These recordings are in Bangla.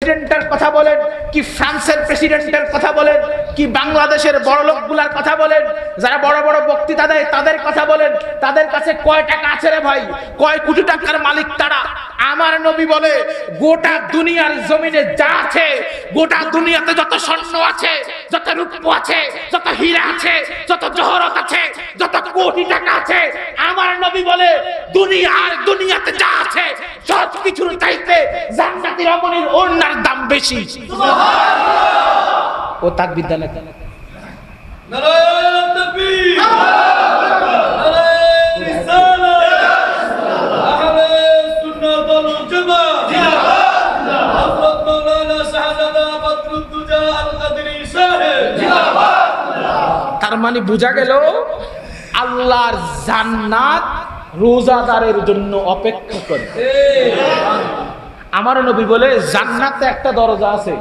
প্রেসিডেন্টের কথা বলেন, কি ফ্রান্সের প্রেসিডেন্টের কথা বলেন, কি বাংলাদেশের বড় লোকগুলার কথা বলেন, যারা বড় বড় বক্তৃতা দেয় তাদের কথা বলেন, তাদের কাছে কয় টাকা আছে রে ভাই, কয় কোটি টাকার মালিক তারা। আমার নবী বলে গোটা দুনিয়ার জমিনে যা আছে, গোটা দুনিয়াতে যত স্বর্ণ আছে, যত রূপ আছে, যত হীরা আছে, যত জহরত আছে, যত কোটি টাকা আছে, আমার নবী বলে দুনিয়াতে যা আছে সব কিছুর চাইতে জান্নাতি রমণীর ওড়নার দাম বেশি। সুবহানাল্লাহ। ও তাকবীর দেন। নারায়ে তাকবীর, নারায়ে রিসালাত, আহলে সুন্নাত ওয়াল জামাত, জিন্দাবাদ। হযরত মাওলানা শাহজাদা বদরুদ্দোজা আল কাদরি সাহেব, জিন্দাবাদ। তার মানে বোঝা গেল আল্লাহর জান্নাত রোজাদারের জন্য অপেক্ষা করে। আমার নবী বলে জান্নাতে একটা দরজা আছে,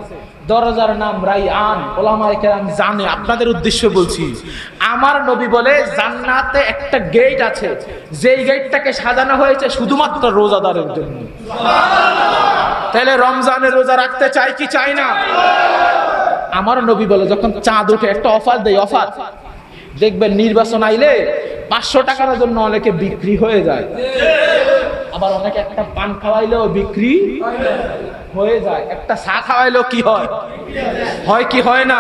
দরজার নাম রাইয়ান। ওলামায়ে কেরাম জানে, আপনাদের উদ্দেশ্য বলছি। আমার নবী বলে জান্নাতে একটা গেট আছে, যেই গেটটাকে সাজানো হয়েছে শুধুমাত্র রোজাদারের জন্য। তাহলে রমজানের রোজা রাখতে চাই কি চাই না? আমার নবী বলে যখন চাঁদ ওঠে একটা অফার দেয়, অফার দেখবেন নির্বাচন আইলে 500 টাকার জন্য অনেকে বিক্রি হয়ে যায়, আবার অনেকে একটা পান খাওয়াইলেও বিক্রি হয়ে যায়, একটা চা খাওয়াইলেও কি হয়, হয় কি হয় না?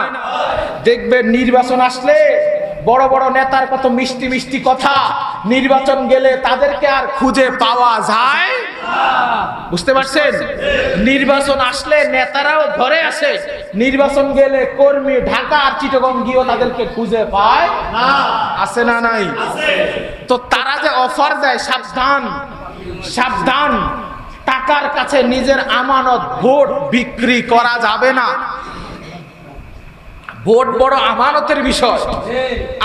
দেখবেন নির্বাচন আসলে বড় বড় নেতার কত মিষ্টি মিষ্টি কথা, নির্বাচন গেলে তাদেরকে আর খুঁজে পাওয়া যায় না। বুঝতে পারছেন? নির্বাচন আসলে নেতারাও ঘরে আসে, নির্বাচন গেলে কর্মী ঢাকা আর চিটাগং গিয়েও তাদেরকে খুঁজে পায় না। আছে না নাই? তো তারা যে অফার দেয়, সাবধান সাবধান, টাকার কাছে নিজের আমানত ভোট বিক্রি করা যাবে না। ভোট বড় আমানতের বিষয়।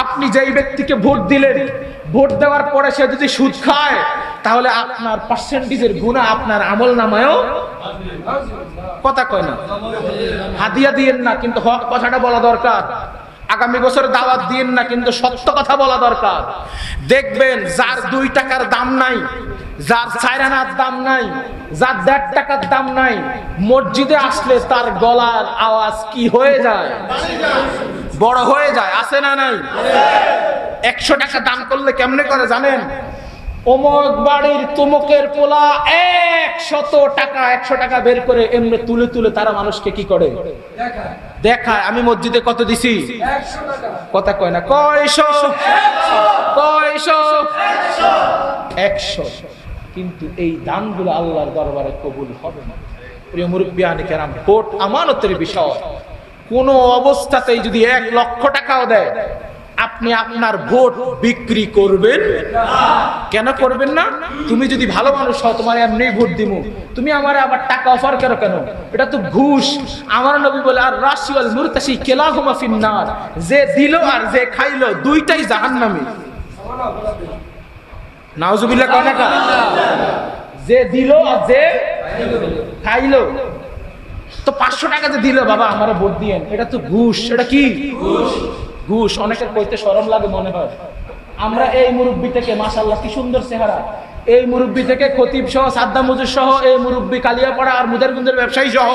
আপনি যেই ব্যক্তিকে ভোট দিলেন, ভোট দেওয়ার পরে সে যদি সুদ খায়, তাহলে আপনার পার্সেন্টেজের গুনাহ আপনার আমল নামায়ও কথা কয় না। হাদিয়া দিয়েন না, কিন্তু হক কথাটা বলা দরকার। আগামী বছর দাওয়াত দিয়েন না, কিন্তু সত্য কথা বলা দরকার। দেখবেন যার 2 টাকার দাম নাই, যার 4 আনার দাম নাই, যার 1.5 টাকার দাম নাই, মসজিদে আসলে তার গলার আওয়াজ কি হয়ে যায়, বড় হয়ে যায়। আছে না নাই? 100 টাকা দাম করলে কেমনে করে জানেন? অমুক বাড়ির তুমুকের পোলা 100 টাকা বের করে এমনি তুলে তুলে তারা মানুষকে কি করে দেখায়। আমি মসজিদে কত দিছি? 100 টাকা। কথা কয় না, কয়শো, 100। কিন্তু এই দানগুলো আল্লাহর দরবারে কবুল হবে না। প্রিয় মুরব্বিয়ান কেরাম, ভোট আমানতের বিষয়। কোন অবস্থাতেই যদি 1 লক্ষ টাকাও দেয়, আপনি আপনার ভোট বিক্রি করবেন না। কেন করবেন না? তুমি যদি ভালো মানুষ হও, তোমার এমনি ভোট দিমু, তুমি আমারে আবার টাকা অফার করো কেন? এটা তো ঘুষ। আমার নবী বলে আর রাশি ওয়াল মুরতাশি কিলাহুমা ফিন্নার, যে দিল আর যে খাইলো দুইটাই জাহান্নামী। নাউজুবিল্লাহ কয় না? যে দিল আর যে খাইলো। তো 500 টাকা যে দিল, বাবা আমারে ভোট দিয়েন, এটা তো ঘুষ। এটা কি ঘুষ? ঘুষ। অনেকের কইতে শরম লাগে মনে হয়। আমরা এই মুরব্বি থেকে, মাশাআল্লাহ কি সুন্দর চেহারা, এই মুরব্বি থেকে খতিব সহ, সাদ্দাম হুজুর সহ, এই মুরব্বি কালিয়াপাড়া আর মুদারগঞ্জের ব্যবসায়ী সহ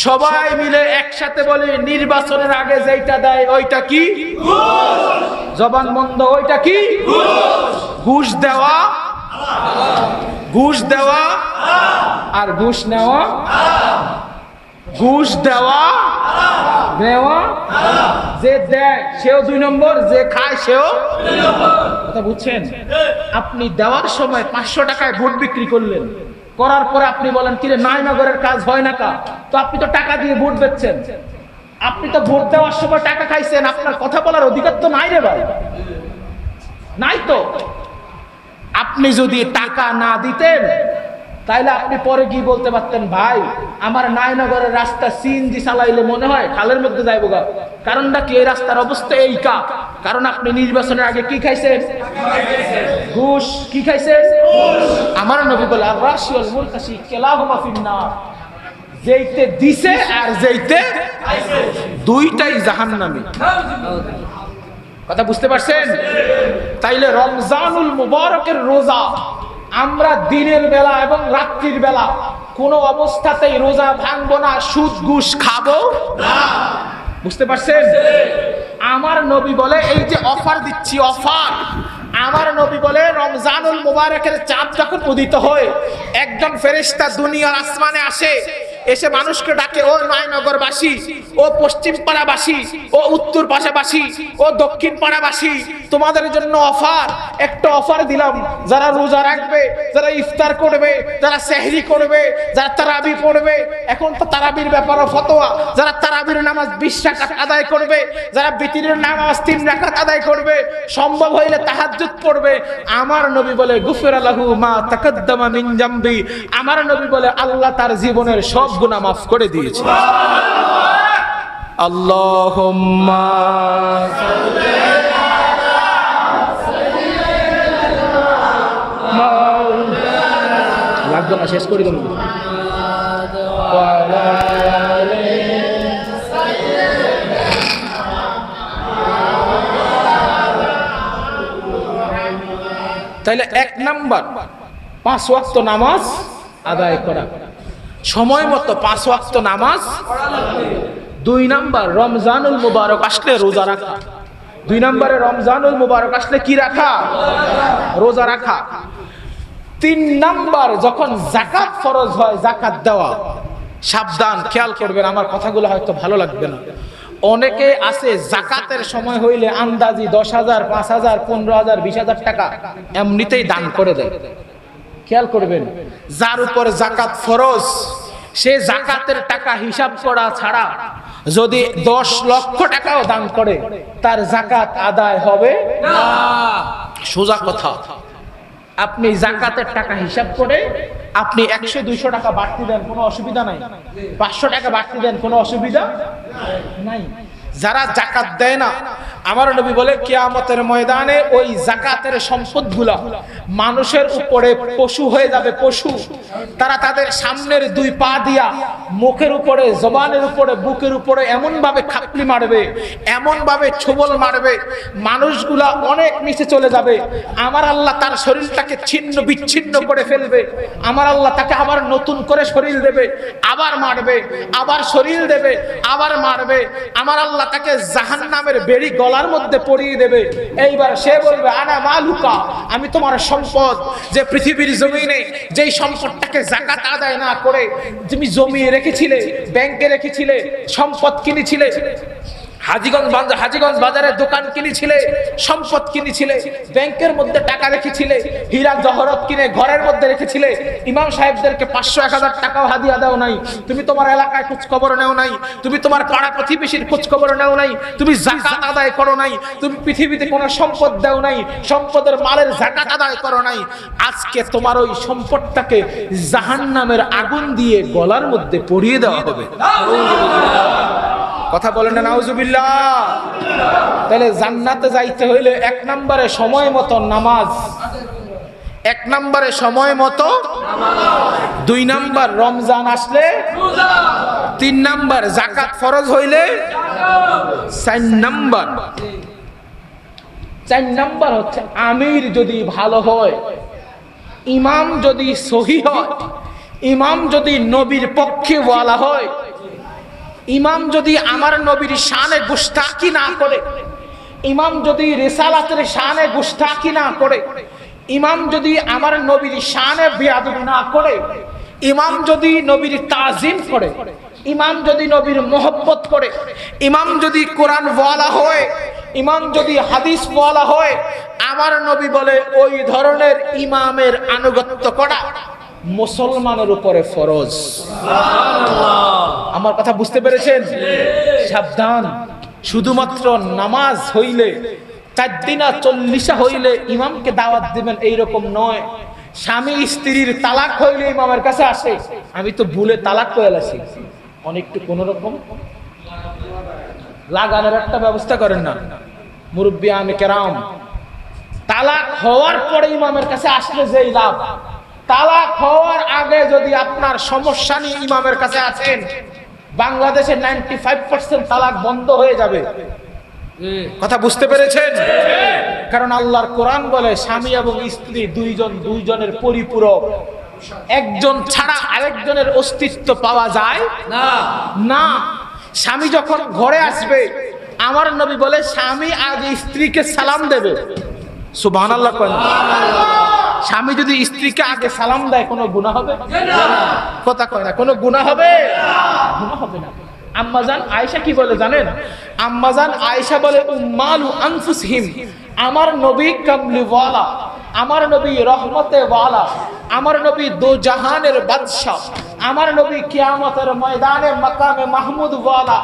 সবাই মিলে একসাথে বলে নির্বাচনের আগে যেটা দেয় ওইটা কি ঘুষ। জবান বন্ধ, ওইটা কি ঘুষ। ঘুষ দেওয়া, ঘুষ দেওয়া আর ঘুষ নেওয়া, ঘুষ দেওয়া দেওয়া, যে দেয় সেও 2 নম্বর, যে খায় সেও 2 নম্বর। কথা বুঝছেন? আপনি দেওয়ার সময় 500 টাকায় ভোট বিক্রি করলেন, করার পরে আপনি বলেন কিরে নাইনগরের কাজ হয় না কা? তো আপনি তো টাকা দিয়ে ভোট বেচছেন, আপনি তো ভোট দেওয়ার সময় টাকা খাইছেন, আপনার কথা বলার অধিকার তো নাই রে ভাই, নাই তো। আপনি যদি টাকা না দিতেন, তাইলে আপনি পরে কি বলতে পারতেন, ভাই আমার নাইনগরের রাস্তা সিএনজি চালাইলে মনে হয় খালের মধ্যে যাইবো গা। কারণটা কি? এই রাস্তার অবস্থা এই কা, কারণ আপনি নির্বাচনের আগে কি খাইছেন? ঘুষ। কি খাইছেন? আমার নবী বলে আর রাশি ওয়াল মুরতাশি কিলাহুমা ফিন্নার, যেইতে দিছে আর যেইতে খাইছে দুইটাই জাহান্নামী। কথা বুঝতে পারছেন? তাইলে রমজানুল মুবারকের রোজা আমরা দিনের বেলা এবং রাত্রির বেলা কোনো অবস্থাতেই রোজা ভাঙবো না, সুদ ঘুষ খাবো না। বুঝতে পারছেন? আমার নবী বলে, এই যে অফার দিচ্ছি, অফার, আমার নবী বলে রমজানুল মুবারকের চাঁদ যখন উদিত হয়, একজন ফেরেশতা দুনিয়ার আসমানে আসে, এসে মানুষকে ডাকে, ও নয়নগরবাসী, ও পশ্চিম পাড়াবাসী, ও উত্তর পাশাবাসী, ও দক্ষিণ পাড়াবাসী, তোমাদের জন্য অফার, একটা অফার দিলাম, যারা রোজা রাখবে, যারা ইফতার করবে, যারা সেহরি করবে, যারা তারাবি পড়বে, এখন তো তারাবির ব্যাপারে ফতোয়া, যারা তারাবির নামাজ 20 রাকাত আদায় করবে, যারা বিতিরের নামাজ 3 রাকাত আদায় করবে, সম্ভব হইলে তাহাজ্জুদ পড়বে, আমার নবী বলে গুফিরা লাহু মা তাকাদ্দামা মিন জামবি, আমার নবী বলে আল্লাহ তার জীবনের সব গুনাহ মাফ করে দিয়েছে। আল্লাহুম্মা সাল্লি আলা সাইয়্যিদিনা লাগবে না, শেষ করে দেব। তাহলে 1 নাম্বার 5 ওয়াক্ত নামাজ আদায় করা, সময় মতো 5 ওয়াক্ত নামাজ। 2 নাম্বার রমজানুল মুবারক আসলে রোজা রাখা। 2 নম্বরে রমজানুল মুবারক আসলে কি রাখা? রোজা রাখা। 3 নাম্বার যখন যাকাত ফরজ হয়, যাকাত দেওয়া। সাবধান, খেয়াল করবেন, আমার কথাগুলো হয়তো ভালো লাগবে না। অনেকে আছে যাকাতের সময় হইলে আন্দাজি 10,000, 5,000, 15,000, 20,000 টাকা এমনিতেই দান করে দেয়। খেয়াল করবেন, যার উপর যাকাত ফরজ সে যাকাতের টাকা হিসাব করা ছাড়া যদি 10 লক্ষ টাকাও দান করে, তার যাকাত আদায় হবে না। সোজা কথা। আপনি যাকাতের টাকা হিসাব করে আপনি 100-200 টাকা বাড়তি দেন, কোনো অসুবিধা নাই। 500 টাকা বাড়তি দেন, কোনো অসুবিধা নাই। যারা যাকাত দেয় না, আমার নবী বলে কিয়ামতের ময়দানে ওই যাকাতের সম্পদগুলো মানুষের উপরে পশু হয়ে যাবে, পশু। তারা তাদের সামনের 2 পা দিয়া মুখের উপরে, জবানের উপরে, বুকের উপরে এমন ভাবে খাপলি মারবে, এমন ভাবে ছোবল মারবে, মানুষগুলা অনেক নিচে চলে যাবে। আমার আল্লাহ তার শরীরটাকে ছিন্ন বিচ্ছিন্ন করে ফেলবে। আমার আল্লাহ তাকে আবার নতুন করে শরীর দেবে, আবার মারবে, আবার শরীর দেবে, আবার মারবে। আমার আল্লাহ তাকে জাহান্নামের বেড়ি গলার মধ্যে পরিয়ে দেবে। এইবার সে বলবে আনা মালুকা, আমি তোমার সম্পদ, যে পৃথিবীর জমিনে যেই সম্পদটাকে যাকাত আদায় না করে তুমি জমিয়ে রেখেছিলে, ব্যাংকে রেখেছিলে, সম্পদ কিনেছিলে, হাজীগঞ্জ বাজারে দোকান কিনেছিলে, সম্পদ কিনেছিলে, ব্যাংকের মধ্যে টাকা রেখেছিলে, হীরা জহরত কিনে ঘরের মধ্যে রেখেছিলে, ইমাম সাহেবদেরকে 500-1000 টাকাও হাদিয়া দাও নাই, তুমি তোমার এলাকায় খোঁজ খবর নেও নাই, তুমি তোমার পাড়া প্রতিবেশীর খোঁজ খবর নেও নাই, তুমি যাকাত আদায় করো নাই, তুমি পৃথিবীতে কোনো সম্পদ দাও নাই, সম্পদের মালের যাকাত আদায় করো নাই। আজকে তোমার ওই সম্পদটাকে জাহান্নামের আগুন দিয়ে গলার মধ্যে পরিয়ে দেওয়া হবে। কথা বলেন না নাউজুবিল্লাহ। তাহলে জান্নাতে যাইতে হইলে 1 নম্বরে সময় মতো নামাজ, 1 নম্বরে সময় মতো নামাজ, 2 নম্বর রমজান আসলে রোজা, 3 নম্বর যাকাত ফরজ হইলে জাকাত, 4 নম্বর হচ্ছে আমির যদি ভালো হয়, ইমাম যদি সহি হয়, ইমাম যদি নবীর পক্ষে ওয়ালা হয়, ইমাম যদি আমার নবীর শানে গুস্তাখি না করে, ইমাম যদি রিসালাতের শানে গুস্তাখি না করে, ইমাম যদি আমার নবীর শানে বেয়াদবি না করে, ইমাম যদি নবীর তাজিম করে, ইমাম যদি নবীর মোহব্বত করে, ইমাম যদি কোরআন ওয়ালা হয়, ইমাম যদি হাদিস ওয়ালা হয়, আমার নবী বলে ওই ধরনের ইমামের আনুগত্য করা মুসলমানের উপরে ফরজ। আমার কথা বুঝতে পেরেছেন? সাবধান, শুধুমাত্র নামাজ হইলে, 4 দিনা 40 হইলে ইমামকে দাওয়াত দিবেন এইরকম নয়। স্বামী স্ত্রীর তালাক হইলে ইমামের কাছে আসে, আমি তো ভুলে তালাক করে আসি, অনেকটু কোন রকম লাগানোর একটা ব্যবস্থা করেন না মুরব্বী আমি কেরাম। তালাক হওয়ার পরে ইমামের কাছে আসলে যেই লাভ, তালাক হওয়ার আগে যদি আপনার সমস্যা নিয়ে ইমামের কাছে আছেন, বাংলাদেশে 95% তালাক বন্ধ হয়ে যাবে। কথা বুঝতে পেরেছেন? কারণ আল্লাহর কোরআন বলে স্বামী এবং স্ত্রী দুইজনের পরিপূরক। একজন ছাড়া আরেকজনের অস্তিত্ব পাওয়া যায় না না। স্বামী যখন ঘরে আসবে, আমার নবী বলে স্বামী আগে স্ত্রীকে সালাম দেবে। সুবহানাল্লাহ কয় না? স্বামী যদি স্ত্রীকে আগে সালাম দেয় কোনো গুনাহ হবে? কথা কয় না, কোনো গুনাহ হবে? গুনাহ হবে না। আম্মাজান আয়েশা কি বলে জানেন? আম্মাজান আয়েশা বলে উম্মালু আনফুসহিম, আমার নবী কামলি ওয়ালা, আমার নবী রহমতে ওয়ালা, আমার নবী দো জাহানের বাদশা, আমার নবী কিয়ামতের ময়দানে মাকামে মাহমুদ ওয়ালা,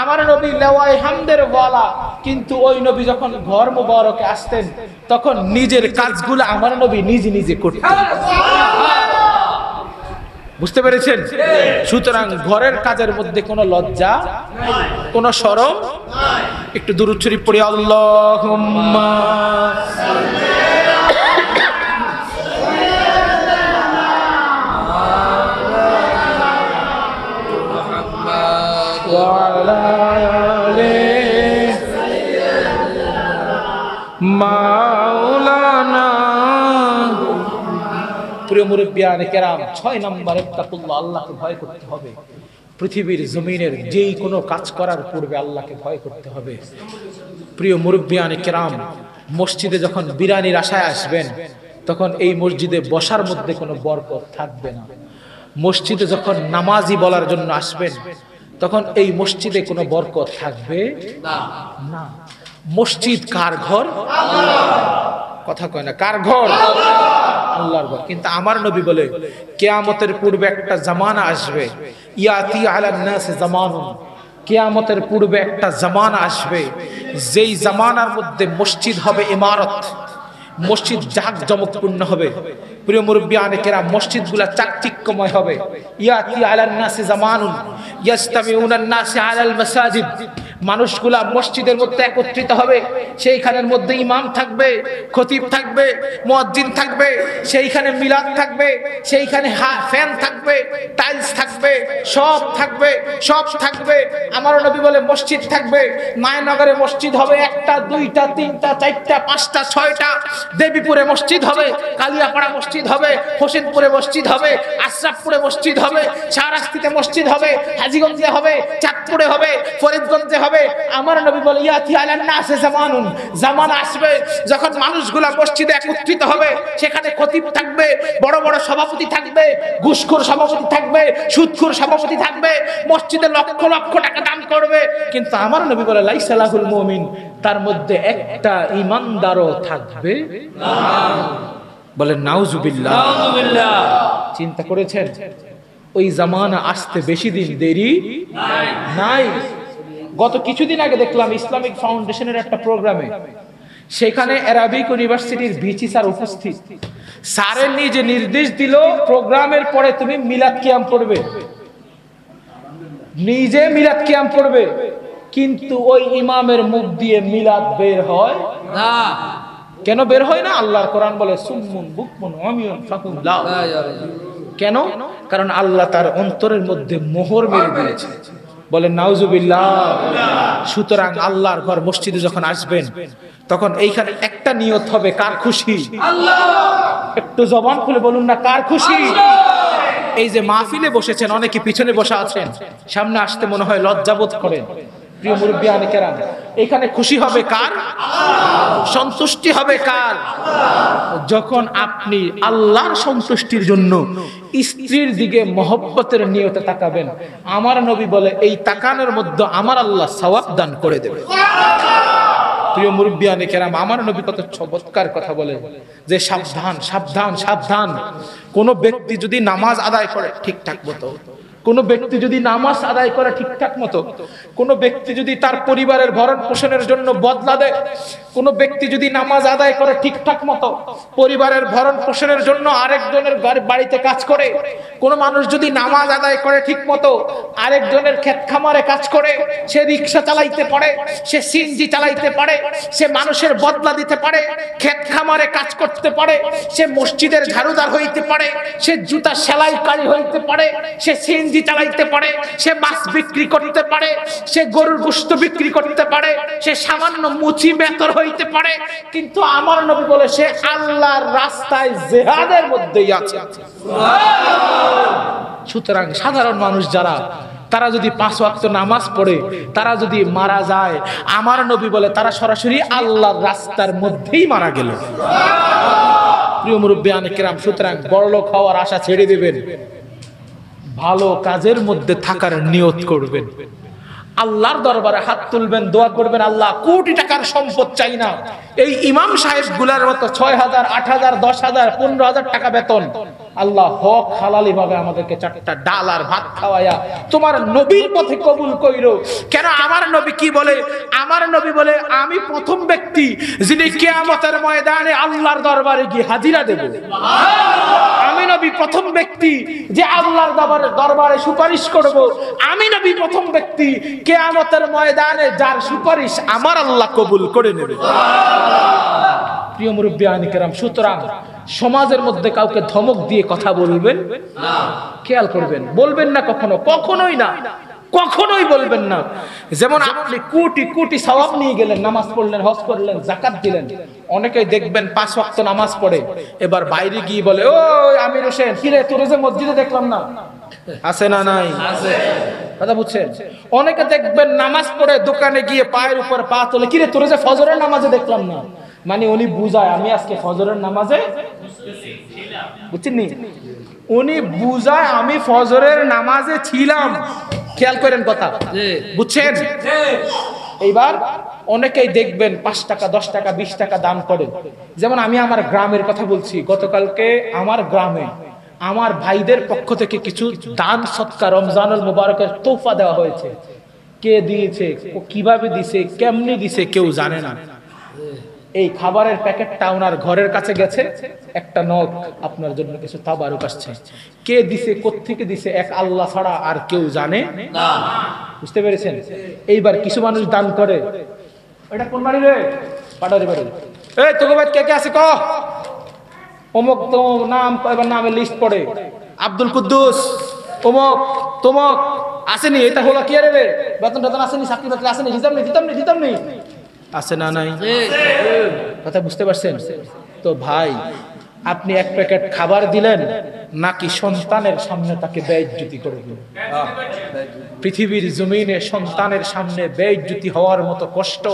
আমার নবী লেওয়ায়ে হামদের ওয়ালা। কিন্তু ওই নবী যখন ঘর মুবারকে আসতেন তখন নিজের কাজগুলো আমার নবী নিজে নিজে করতেন। বুঝতে পেরেছেন? সুতরাং ঘরের কাজের মধ্যে কোনো লজ্জা, কোনো শরম। একটু দুরূদ শরীফ পড়ি, আল্লাহুম্মা মাওলানা। প্রিয় মুরব্বিয়ানে কেরাম, 6 নম্বরে তাকুল্লাহ, আল্লাহকে ভয় করতে হবে। পৃথিবীর জমিনের যেই কোনো কাজ করার পূর্বে আল্লাহকে ভয় করতে হবে। প্রিয় মুরব্বিয়ানে কেরাম, মসজিদে যখন বিরানির আশায় আসবেন তখন এই মসজিদে বসার মধ্যে কোনো বরকত থাকবে না। মসজিদে যখন নামাজি বলার জন্য আসবেন তখন এই মসজিদে কোনো বরকত থাকবে না। মসজিদ কার ঘর? কথা কয় না, কার ঘর? আল্লাহর ঘর। কিন্তু আমার নবী বলে কিয়ামতের পূর্বে একটা জামানা আসবে, ইয়াতি আলান নাস জামানুন, কিয়ামতের পূর্বে একটা জামানা আসবে যেই জামানার মধ্যে মসজিদ হবে ইমারত, মসজিদ জাঁকজমকপূর্ণ হবে। প্রিয় মুরব্বিয়ানে কেরাম, মসজিদগুলা চাকচিক্যময় হবে। ইয়াতি আলান নাস জামানুন ইয়াস্তামিউনান নাস আলাল মাসাজিদ, মানুষগুলা মসজিদের মধ্যে একত্রিত হবে, সেইখানের মধ্যে ইমাম থাকবে, খতিব থাকবে, মুয়াজ্জিন থাকবে, সেইখানে মিলাদ থাকবে, সেইখানে ফ্যান থাকবে, টাইলস থাকবে, সব থাকবে, সব থাকবে। আমার নবী বলে মসজিদ থাকবে। মায়ানগরে মসজিদ হবে 1টা 2টা 3টা 4টা 5টা 6টা, দেবীপুরে মসজিদ হবে, কালিয়াপাড়া মসজিদ হবে, হোসেনপুরে মসজিদ হবে, আশরাফপুরে মসজিদ হবে, শাহরাস্তিতে মসজিদ হবে, হাজীগঞ্জে হবে, চাঁদপুরে হবে, ফরিদগঞ্জে হবে। আমার নবী বলে ইয়াতি আলান নাস জামানুন, জামানা আসবে যখন মানুষগুলা মসজিদে একত্রিত হবে, সেখানে খতিব থাকবে, বড় বড় সভাপতি থাকবে, ঘুষখোর সভাপতি থাকবে, সুদখোর সভাপতি থাকবে, মসজিদে লক্ষ লক্ষ টাকা দান করবে। কিন্তু আমার নবী বলে লাইসা লাহুল মুমিন, তার মধ্যে একটা ঈমানদারও থাকবে না। বলেন নাউজুবিল্লাহ। নাউজুবিল্লাহ। চিন্তা করেছেন? ওই জামানা আসতে বেশি দিন দেরি নাই। গত কিছুদিন আগে দেখলাম ইসলামিক ফাউন্ডেশনের একটা প্রোগ্রামে, সেখানে অ্যারাবিক ইউনিভার্সিটির ভিসি স্যার উপস্থিত। স্যারের নিজে নির্দেশ দিল প্রোগ্রামের পরে তুমি মিলাদ কিয়াম পড়বে, নিজে মিলাদ কিয়াম পড়বে। কিন্তু ওই ইমামের মুখ দিয়ে মিলাদ বের হয় না। কেন বের হয় না? আল্লাহর কোরআন বলে সুম্মুন বুকমুন উমিয়ুন ফাকুম লা। কেন? কারণ আল্লাহ তার অন্তরের মধ্যে মোহর মেরে দিয়েছে। বলেন নাউজুবিল্লাহ। সুতরাং আল্লাহর ঘর মসজিদে যখন আসবেন তখন এইখানে একটা নিয়ত হবে, কার খুশি? আল্লাহ। একটু জবান খুলে বলুন না, কার খুশি? এই যে মাহফিলে বসেছেন, অনেকে পিছনে বসে আছেন, সামনে আসতে মনে হয় লজ্জাবোধ করেন। প্রিয় মুরব্বিয়ানে কেরাম, এখানে খুশি হবে কার? সন্তুষ্টি হবে কার? যখন আপনি আল্লাহর সন্তুষ্টির জন্য স্ত্রীর দিকে মহব্বতের নিয়তে তাকাবেন, আমার নবী বলে এই তাকানোর মধ্যে আমার আল্লাহ সওয়াব দান করে দেবে। প্রিয় মুরব্বিয়ানে কেরাম, আমার নবী কত চমৎকার কথা বলেন যে সাবধান সাবধান সাবধান। কোন ব্যক্তি যদি নামাজ আদায় করে ঠিকঠাক মতো, কোন ব্যক্তি যদি নামাজ আদায় করে ঠিকঠাক মতো, কোন ব্যক্তি যদি তার পরিবারের ভরণ পোষণের জন্য বদলা দেয়, কোন ব্যক্তি যদি নামাজ আদায় করে ঠিকঠাক মতো, পরিবারের ভরণ পোষণের জন্য আরেকজনের বাড়িতে কাজ করে, কোন মানুষ যদি নামাজ আদায় করে ঠিক মতো, আরেকজনের ক্ষেত খামারে কাজ করে, সে রিক্সা চালাইতে পারে, সে সিএনজি চালাইতে পারে, সে মানুষের বদলা দিতে পারে, ক্ষেত খামারে কাজ করতে পারে, সে মসজিদের ঝাড়ুদার হইতে পারে, সে জুতা সেলাইকারী হইতে পারে, সে সিএনজি বিধি চালাইতে পারে, সে মাছ বিক্রি করতে পারে, সে গরুর গোশত বিক্রি করতে পারে, সে সামান্য মুচি বেতর হইতে পারে, কিন্তু আমার নবী বলে সে আল্লাহর রাস্তায় জিহাদের মধ্যেই আছে। সুতরাং সাধারণ মানুষ যারা, তারা যদি 5 ওয়াক্ত নামাজ পড়ে, তারা যদি মারা যায়, আমার নবী বলে তারা সরাসরি আল্লাহর রাস্তার মধ্যেই মারা গেল। প্রিয় মুরব্বিয়ানে কেরাম, সুতরাং বড়লোক হওয়ার আশা ছেড়ে দেবেন, ভালো কাজের মধ্যে থাকার নিয়ত করবেন, আল্লাহর দরবারে হাত তুলবেন, দোয়া করবেন, আল্লাহ কোটি টাকার সম্পদ চাই না, এই ইমাম সাহেব গুলার মতো 6,000, 8,000, 10,000, 15,000 টাকা বেতন, আল্লাহ হক হালালি ভাবে আমাদেরকে 4টা ডাল আর ভাত খাওয়ায়া তোমার নবীর পথে কবুল কইরো। কেন আমার নবী কি বলে? আমার নবী বলে আমি প্রথম ব্যক্তি যিনি কিয়ামতের ময়দানে আল্লাহর দরবারে গিয়ে হাজিরা দেব। আমি নবী প্রথম ব্যক্তি যে আল্লাহর দরবারে সুপারিশ করব। আমি নবী প্রথম ব্যক্তি কিয়ামতের ময়দানে যার সুপারিশ আমার আল্লাহ কবুল করে নেবে। প্রিয় মুরব্বিয়ানে কেরাম, সুতরাং সমাজের মধ্যে কাউকে ধমক দিয়ে কথা বলবেন না, খেয়াল করবেন, বলবেন না, কখনোই না, কখনোই বলবেন না। যেমন আপনি কোটি কোটি সওয়াব নিয়ে গেলেন, নামাজ পড়লেন, হজ করলেন, যাকাত দিলেন, অনেকেই দেখবেন 5 ওয়াক্ত নামাজ পড়ে, এবার বাইরে গিয়ে বলে ও আমির হোসেন, কিরে তোরে যে মসজিদে দেখলাম না, আছে না নাই? আছে। কথা বুঝছেন? অনেকে দেখবেন নামাজ পড়ে দোকানে গিয়ে পায়ের উপর পা তোলে, কিরে তোরে যে ফজরের নামাজে দেখলাম না, মানে উনি বুঝায় আমি আজকে ফজরের নামাজে, বুঝছেন নি, উনি বুঝায় আমি ফজরের নামাজে ছিলাম। খেয়াল করেন কথা, বুঝছেন? এইবার অনেকেই দেখবেন 5 টাকা, 10 টাকা, 20 টাকা দান করে। যেমন আমি আমার গ্রামের কথা বলছি, গতকালকে আমার গ্রামে আমার ভাইদের পক্ষ থেকে কিছু দান সৎকার রমজানুল মুবারকের তোহফা দেওয়া হয়েছে। কে দিয়েছে, কিভাবে দিছে, কেমনি দিছে কেউ জানে না। এই খাবারের প্যাকেটটা ওনার ঘরের কাছে গেছে, একটা নখ আপনার জন্য কিছু তাবারুক আসছে। কে দিছে, কোত্থেকে দিছে, এক আল্লাহ ছাড়া আর কেউ জানে না। বুঝতে পেরেছেন? এইবার কিছু মানুষ দান করে, এটা কোন বাড়ি রে, পাটারি বাড়ি, এই তোকে ভাই কে কে আছে ক, অমুক তো নাম, এবার নামের লিস্ট পড়ে, আব্দুল কুদ্দুস অমুক তমুক আসেনি, এটা হলো কি রে, বেতন বেতন আসেনি, চাকরি বাকরি আসেনি, দিতাম নি, আছে না নাই? কথা বুঝতে পারছেন? তো ভাই, আপনি এক প্যাকেট খাবার দিলেন নাকি সন্তানের সামনে তাকে বেইজ্জতি করে দিলেন? পৃথিবীর জমিনে সন্তানের সামনে বেইজ্জতি হওয়ার মতো কষ্ট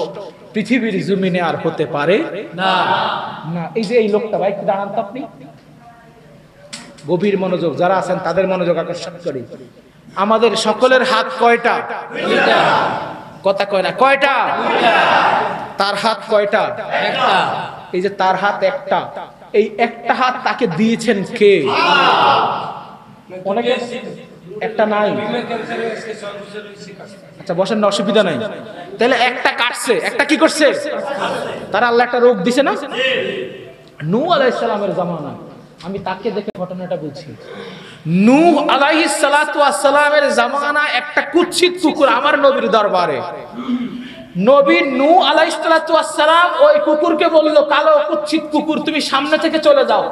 পৃথিবীর জমিনে আর হতে পারে না। না, এই যে এই লোকটা, ভাই একটু দাঁড়ান তো আপনি, গভীর মনোযোগ, যারা আছেন তাদের মনোযোগ আকর্ষণ করি। আমাদের সকলের হাত কয়টা? কথা কয় না, কয়টা? তার হাত কয়টা? একটা। এই যে তার হাত একটা, এই একটা হাত তাকে দিয়েছেন কে? অনেকে একটা নাই, আচ্ছা বসেন না, অসুবিধা নাই। তাহলে একটা কাটছে, একটা কি করছে? তার আল্লাহ একটা রোগ দিছে না? নূহ আলাইহিস সালামের জামানায়, আমি তাকে দেখে ঘটনাটা বলছি। নূহ আলাইহিস সালাতু ওয়াস সালামের জামানায় একটা কুৎসিত কুকুর আমার নবীর দরবারে, নবী নূহ আলাইহিস সালাতু ওয়াস সালাম ওই কুকুরকে বলল, কালো কুৎসিত কুকুর তুমি সামনে থেকে চলে যাও।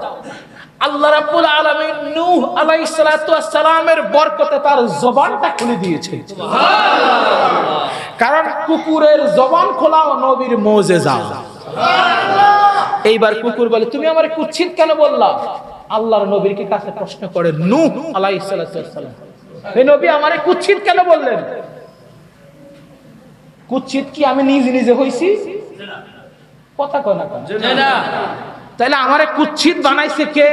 আল্লাহ রাব্বুল আলামিন নূহ আলাইহিস সালাতু ওয়াস সালামের বরকতে তার জবানটা খুলে দিয়েছে। সুবহানাল্লাহ। কারণ কুকুরের জবান খোলাও নবীর মুজিজা। সুবহানাল্লাহ। এইবার কুকুর বলে, তুমি আমারে কুৎসিত কেন বললা? আল্লাহর নবীর কাছে প্রশ্ন করে নূহ আলাইহিস সালাতু ওয়াস সালাম, হে নবী আমারে কুৎসিত কেন বললেন? কুৎসিত কি আমি নিজে হইছি? কথা কয় না, না। তাহলে আমারে কুৎসিত বানাইছে কে?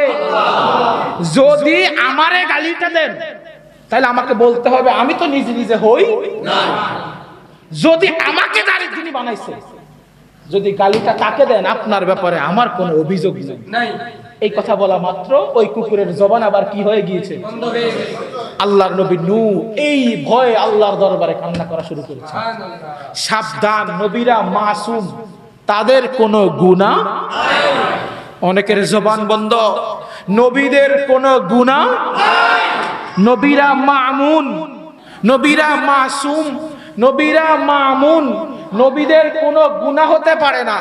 যদি আমারে গালিটা দেন তাহলে আমাকে বলতে হবে আমি তো নিজে হই না। যদি আমাকে যিনি বানাইছে, যদি গালিটা তাকে দেন, আপনার ব্যাপারে আমার কোনো অভিযোগ নাই। এই কথা বলা মাত্র ওই কুকুরের জবান আবার কি হয়ে গিয়েছে? আল্লাহর নবী নূহ এই ভয়ে আল্লাহর দরবারে কান্না করা শুরু করেছে। সাবধান, নবীরা মাসুম, তাদের কোনো গুনাহ নাই। অনেকের জবান বন্ধ, নবীদের কোনো গুনাহ নাই। নবীরা মামুন, নবীরা মাসুম, নবীরা মামুন, নবীদের কোনো গুনাহ হতে পারে না।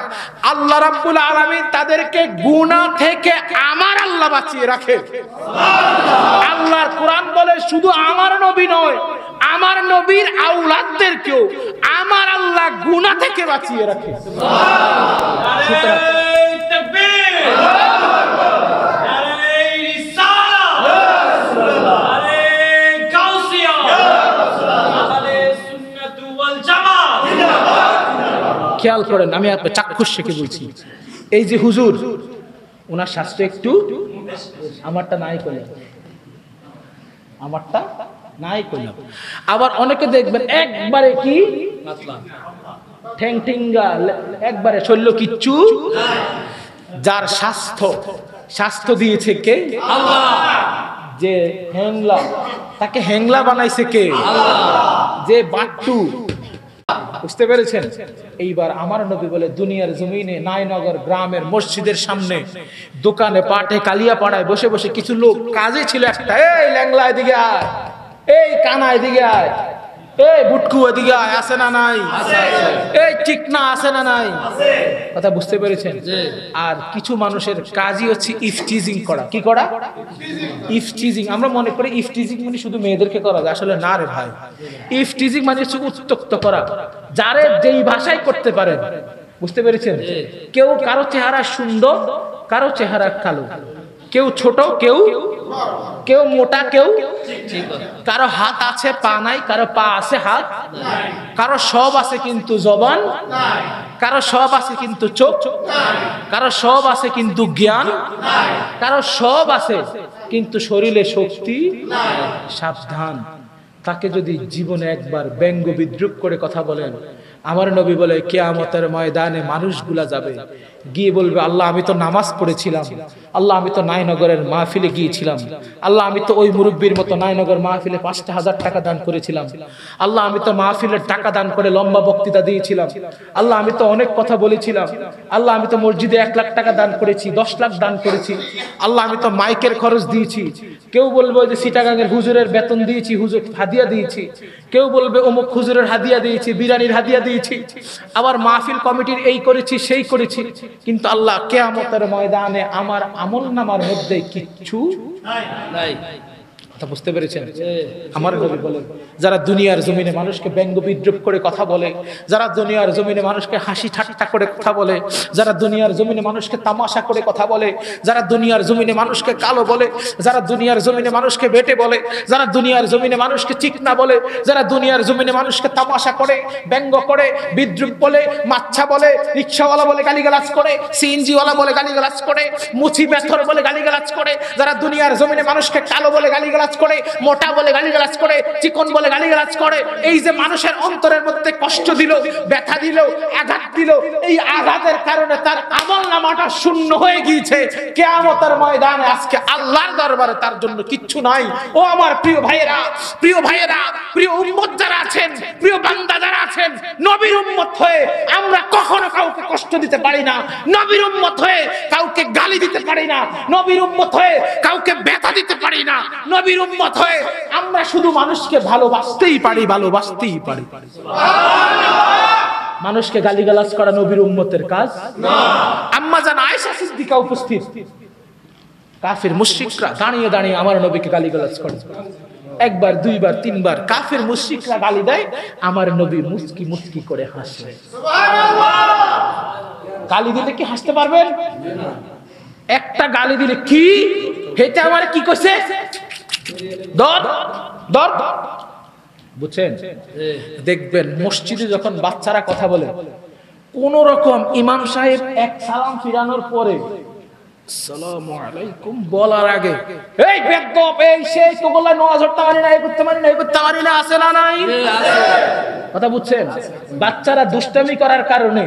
আল্লাহ রাব্বুল আলামিন তাদেরকে গুনাহ থেকে আমার আল্লাহ বাঁচিয়ে রাখে। আল্লাহর কোরআন বলে শুধু আমার নবী নয়, আমার নবীর আওলাদদেরকেও আমার আল্লাহ গুনাহ থেকে বাঁচিয়ে রাখে। খেয়াল করেন, আমি আপনার চাক্ষুষ থেকে বলছি, এই যে হুজুর, ওনার শাস্ত্র একটু আমারটা নাই করলাম, আমারটা নাই করলাম। আবার অনেকে দেখবেন একবারে কি ঠ্যাং ঠেঙ্গা, একবারে শৈল্য কিচ্ছু। যার স্বাস্থ্য দিয়েছে কে? আল্লাহ। যে হ্যাংলা, তাকে হ্যাংলা বানাইছে কে? আল্লাহ। যে বাট্টু, বুঝতে পেরেছেন? এইবার আমার নবী বলে দুনিয়ার জমিনে নাইনগর গ্রামের মসজিদের সামনে দোকানে পাটে কালিয়াপাড়ায় বসে বসে কিছু লোক কাজে ছিল একটা, এই ল্যাংলা এদিকে আয়, এই কানা এদিকে আয়, এই বুটকু এদিকে আয়, আছে না নাই? এই চিকনা আছে না নাই? কথা বুঝতে পেরেছেন? আর কিছু মানুষের কাজই হচ্ছে ইফটিজিং করা। কি করা? ইফটিজিং। আমরা মনে করি ইফটিজিং মানে শুধু মেয়েদেরকে করা যায়, আসলে না রে ভাই। ইফটিজিং মানে হচ্ছে উত্তক্ত করা, যারে যেই ভাষায় করতে পারেন। বুঝতে পেরেছেন? কেউ কারো চেহারা সুন্দর, কারো চেহারা কালো, কেউ ছোট, কেউ মোটা, কেউ কারো হাত আছে পা নাই, কারো পা আছে হাত, কারো সব আছে কিন্তু জবান, কারো সব আছে কিন্তু চোখ, কারো সব আছে কিন্তু জ্ঞান, কারো সব আছে কিন্তু শরীরে শক্তি। সাবধান, তাকে যদি জীবনে একবার ব্যঙ্গ বিদ্রুপ করে কথা বলেন, আমার নবী বলে কিয়ামতের ময়দানে মানুষগুলা যাবে, গিয়ে বলবে আল্লাহ আমি তো নামাজ পড়েছিলাম, আল্লাহ আমি তো নাইনগরের মাহফিলে গিয়েছিলাম, আল্লাহ আমি তো ওই মুরব্বীর মতো নাইনগর মাহফিলে ৫,০০০ টাকা দান করেছিলাম, আল্লাহ আমি তো মাহফিলের টাকা দান করে লম্বা বক্তৃতা দিয়েছিলাম, আল্লাহ আমি তো অনেক কথা বলেছিলাম, আল্লাহ আমি তো মসজিদে ১ লাখ টাকা দান করেছি, ১০ লাখ দান করেছি, আল্লাহ আমি তো মাইকের খরচ দিয়েছি। কেউ বলবে যে সিটাগাঙ্গের হুজুরের বেতন দিয়েছি, হুজুর হাদিয়া দিয়েছি, কেউ বলবে অমুক হুজুরের হাদিয়া দিয়েছি, বিরিয়ানির হাদিয়া দিয়েছি, আবার মাহফিল কমিটির এই করেছি সেই করেছি। কিন্তু আল্লাহ কিয়ামতের ময়দানে আমার আমলনামার মধ্যে কিচ্ছু নাই। কথা বুঝতে পেরেছেন? আমার নবী বলেন, যারা দুনিয়ার জমিনে মানুষকে ব্যঙ্গ বিদ্রুপ করে কথা বলে, যারা দুনিয়ার জমিনে মানুষকে হাসি ঠাট্টা করে কথা বলে, যারা দুনিয়ার জমিনে মানুষকে তামাশা করে কথা বলে, যারা দুনিয়ার জমিনে মানুষকে কালো বলে, যারা দুনিয়ার জমিনে মানুষকে বেটে বলে, যারা দুনিয়ার জমিনে মানুষকে চিকনা বলে, যারা দুনিয়ার জমিনে মানুষকে তামাশা করে, ব্যঙ্গ করে, বিদ্রুপ বলে, মাচ্ছা বলে, রিক্সাওয়ালা বলে গালিগালাজ করে, সিএনজিওয়ালা বলে গালিগালাজ করে, মুচি মেথর বলে গালিগালাজ করে, যারা দুনিয়ার জমিনে মানুষকে কালো বলে গালিগালাজ করে, মোটা বলে গালিগালাজ করে, চিকন বলে গালিগালাজ করে, এই যে মানুষের অন্তরের মধ্যে কষ্ট দিল, ব্যথা দিল, আঘাত দিল, এই আঘাতের কারণে তার আমলনামাটা শূন্য হয়ে গিয়েছে। কিয়ামতের ময়দানে আজকে আল্লাহর দরবারে তার জন্য কিচ্ছু নাই। ও আমার প্রিয় ভাইয়েরা, প্রিয় উম্মত যারা আছেন, প্রিয় বান্দা যারা আছেন, নবীর উম্মত হয়ে আমরা কখনো কাউকে কষ্ট দিতে পারি না, নবীর উম্মত হয়ে কাউকে গালি দিতে পারি না, নবীর উম্মত হয়ে কাউকে ব্যথা দিতে পারি না, নবীর উম্মত হয়ে আমরা শুধু মানুষকে ভালোবাসতেই পারি। মানুষকে গালিগালাজ করা নবীর উম্মতের কাজ না। আম্মা জান আয়েশা সিদ্দিকা উপস্থিত, কাফির মুশরিকরা দাঁড়িয়ে দাঁড়িয়ে আমার নবীকে গালিগালাজ করে, একবার, দুইবার, তিনবার কাফির মুশরিকরা গালি দেয়, আমার নবী মুস্কি মুস্কি করে হাসে। গালি দিলে কি হাসতে পারবেন? একটা গালি দিলে কি হেতে আমার কি কইছে, বুঝছেন? দেখবেন মসজিদে যখন বাচ্চারা কথা বলে, কোন রকম ইমাম সাহেব এক সালাম ফিরানোর পরে আসসালামু আলাইকুম বলার আগে এই বেদব এই সেই তো বলে নামাজ পড়তে পারি না, এই করতে পারি না, আছে না নাই? কথা বুঝছেন? বাচ্চারা দুষ্টামি করার কারণে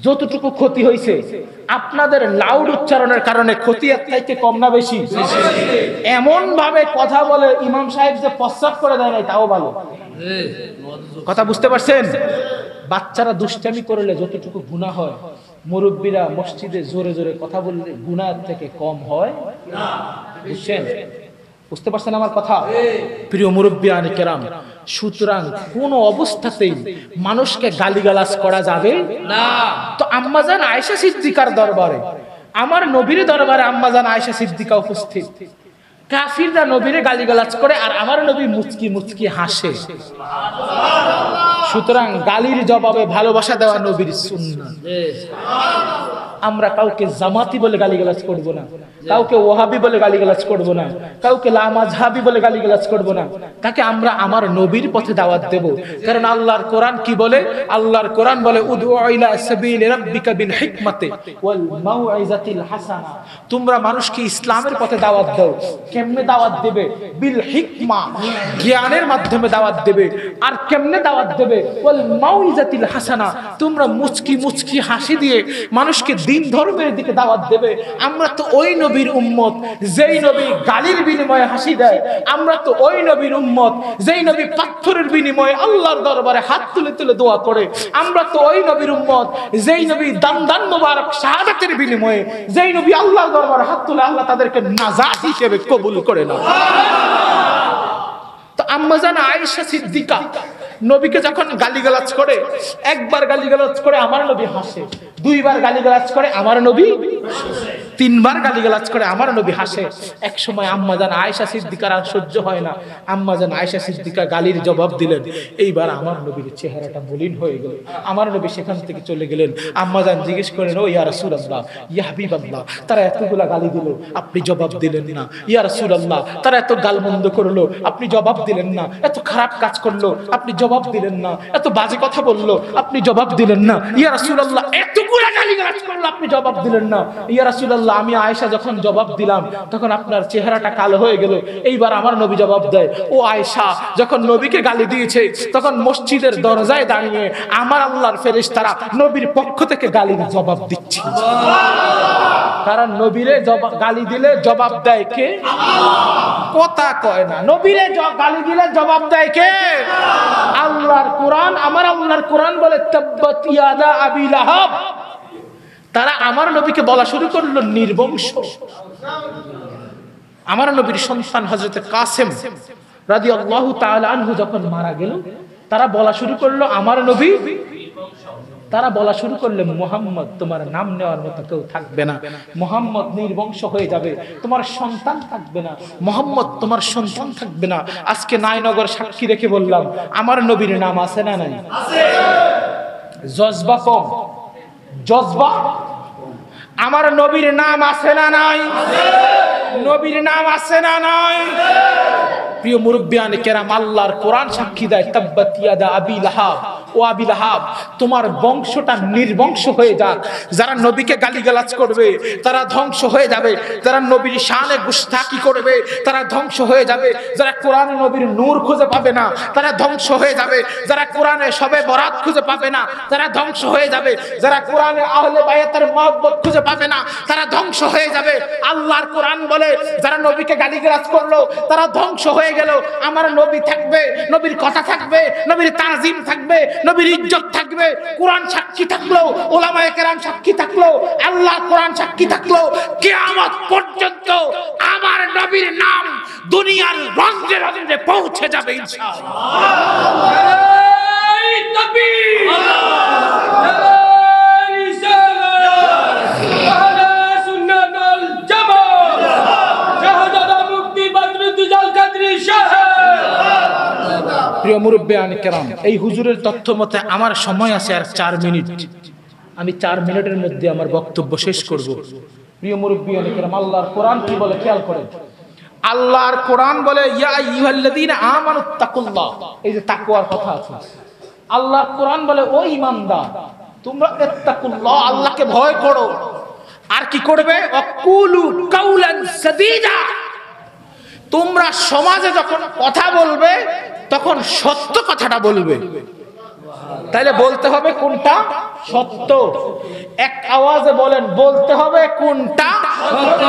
যতটুকু ক্ষতি হয়েছে, আপনাদের লাউড উচ্চারণের কারণে ক্ষতি এর থেকে কম না বেশি? এমন ভাবে কথা বলে ইমাম সাহেব যে প্রস্রাব করে দেয় নাই তাও ভালো। কথা বুঝতে পারছেন? বাচ্চারা দুষ্টামি করলে যতটুকু গুনাহ হয়, মুরব্বীরা মসজিদে জোরে জোরে কথা বললে গুনাহ থেকে কম হয় না। বুঝছেন? বুঝতে পারছেন আমার কথা? প্রিয় মুরব্বিয়ানে কেরাম, সুতরাং কোন অবস্থাতেই মানুষকে গালিগালাজ করা যাবে না। তো আম্মাজান আয়েশা সিদ্দিকার দরবারে, আমার নবীর দরবারে আম্মাজান আয়েশা সিদ্দিকা উপস্থিত। কাফিররা নবীরে গালিগালাজ করে আর আমার নবী মুচকি মুচকি হাসে। সুতরাং গালির জবাবে ভালোবাসা দেওয়া নবীর সুন্নাত। আমরা কাউকে জামাতি বলে গালিগালাজ করব না, কাউকে ওয়াহাবি বলে গালিগালাজ করব না, কাউকে লামাযহাবি বলে গালিগালাজ করব না। তাকে আমরা আমার নবীর পথে দাওয়াত দেব। কারণ আল্লাহর কোরআন কি বলে? আল্লাহর কোরআন বলে উদউ ইলা সাবিলি রাব্বিকা বিল হিকমাতি ওয়াল মাউইজাতিল হাসানা। তোমরা মানুষকে ইসলামের পথে দাওয়াত দাও। কেমনে দাওয়াত দেবে? বিল হিকমা, জ্ঞানের মাধ্যমে দাওয়াত দেবে। আর কেমনে দাওয়াত দেবে? ওয়াল মাউইজাতিল হাসানা, তোমরা মুচকি মুচকি হাসি দিয়ে মানুষকে দিন ধর্মের দিকে দাওয়াত দেবে। আমরা তো ওই নবীর উম্মত যেই নবী গালির বিনিময়ে হাসি দেয়। আমরা তো ওই নবীর উম্মত যেই নবী পাথরের বিনিময়ে আল্লাহর দরবারে হাত তুলে তুলে দোয়া করে। আমরা তো ওই নবীর উম্মত যেই নবী দান মোবারক শাহাদাতের বিনিময়ে, যেই নবী আল্লাহর দরবারে হাত তুলে আল্লাহ তাদেরকে নাজাত হিসেবে কবুল করে না। তো আম্মাজান আয়েশা সিদ্দিকা নবীকে যখন গালিগালাজ করে, একবার গালিগালাজ করে আমার নবী হাসে, দুইবার গালিগালাজ করে আমার নবী, তিনবার গালিগালাজ করে আমার নবী হাসে। এক সময় আম্মাজান আয়েশা সিদ্দিকার আর সহ্য হয় না। আম্মাজান আয়েশা সিদ্দিকা গালির জবাব দিলেন। এইবার আমার নবীর চেহারাটা মলিন হয়ে গেল। আমার নবী সেখান থেকে চলে গেলেন। আম্মাজান জিজ্ঞেস করেন, ও ইয়া রাসূলুল্লাহ, ইয়া হাবিবাল্লাহ, তারা এতগুলা গালি দিল, আপনি জবাব দিলেন না। ইয়া রাসূলুল্লাহ, তারা এত গালমন্দ করলো, আপনি জবাব দিলেন না। এত খারাপ কাজ করলো, আপনি জবাব দিলেন না। এত বাজে কথা বললো, আপনি জবাব দিলেন না। ইয়া রাসূলুল্লাহ, এতগুলা গালিগালাজ করলো, আপনি জবাব দিলেন না। ইয়া রাসূলুল্লাহ, আমি আয়েশা যখন জবাব দিলাম তখন আপনার চেহারাটা কালো হয়ে গেল। এইবার আমার নবী জবাব দেয়, ও আয়েশা, যখন নবীকে গালি দিয়েছে তখন মসজিদের দরজায় দাঁড়িয়ে আমার আল্লাহর ফেরেশতারা নবীর পক্ষ থেকে গালির জবাব দিচ্ছে। কারণ নবীরে গালি দিলে জবাব দেয় কে? কথা কয় না। নবীরে গালি দিলে জবাব দেয় কে? আল্লাহর কোরআন। আমার আল্লাহর কোরআন বলে তাব্বাত ইয়াদা আবি লাহাব। তারা আমার নবীকে বলা শুরু করলো নির্বংশ। আমার নবীর সন্তান হযরত কাসেম রাদিয়াল্লাহু তাআলা আনহু যখন মারা গেল, তারা বলা শুরু করলো আমার নবী, তারা বলা শুরু করলে মুহাম্মদ, তোমার নাম নেওয়ার মতো কেউ থাকবে না। মুহাম্মদ নির্বংশ হয়ে যাবে, তোমার সন্তান থাকবে না। মুহাম্মদ, তোমার সন্তান থাকবে না। আজকে নাইনগর সাক্ষী রেখে বললাম, আমার নবীর নাম আছে না নাই? আছে। জজবা কম, জজবা। আমার নবীর নাম আছে না নাই? আছে। নবীর নাম আছে না নাই? প্রিয় মুরব্বিয়ানে কেরাম, আল্লাহর কোরআন সাক্ষী দেয়, তাব্বাত ইয়াদা আবি লাহাব, ও আবি লাহাব, তোমার বংশটা নির্বংশ হয়ে যাক। যারা নবীকে গালিগালাজ করবে তারা ধ্বংস হয়ে যাবে। যারা নবীর শানে গুস্তাখি করবে তারা ধ্বংস হয়ে যাবে। যারা কোরআনে নবীর নূর খুঁজে পাবে না তারা ধ্বংস হয়ে যাবে। যারা কোরআনে শবে বরাত খুঁজে পাবে না তারা ধ্বংস হয়ে যাবে। যারা কোরআনে আহলে বায়াতের মহব্বত খুঁজে পাবে না তারা ধ্বংস হয়ে যাবে। আল্লাহর কোরআন বলে, যারা নবীকে গালিগালাজ করলো তারা ধ্বংস হয়ে গেল। আমার নবী থাকবে, নবীর কথা থাকবে, নবীর তাজিম থাকবে, নবীর ইজ্জত থাকবে। কোরআন সাক্ষী থাকলো, উলামায়ে কেরাম সাক্ষী থাকলো, আল্লাহ কোরআন সাক্ষী থাকলো, কিয়ামত পর্যন্ত আমার নবীর নাম দুনিয়ার রন্ধ্রে রন্ধ্রে পৌঁছে যাবে ইনশাআল্লাহ। এই তাকবীর, প্রিয় মুরব্বিয়ানে কেরাম, এই হুজুরের তথ্য মতে আমার সময় আছে আর 4 মিনিট। আমি 4 মিনিটের মধ্যে আমার বক্তব্য শেষ করব। প্রিয় মুরব্বিয়ানে কেরাম, আল্লাহর কোরআন কি বলে খেয়াল করেন। আল্লাহর কোরআন বলে, ইয়া আইয়ুহাল্লাযীনা আমানুত্তাকুল্লাহ। এই যে তাকওয়ার কথা আছে, আল্লাহর কোরআন বলে, ও ঈমানদার, তোমরা ইত্তাকুল্লাহ, আল্লাহকে ভয় করো। আর কি করবে? ওয়াকুলু কাওলান সাদীদা, তোমরা সমাজে যখন কথা বলবে তখন সত্য কথাটা বলবে। তাইলে বলতে হবে কোনটা সত্য। এক আওয়াজে বলেন, বলতে হবে কোনটা সত্য।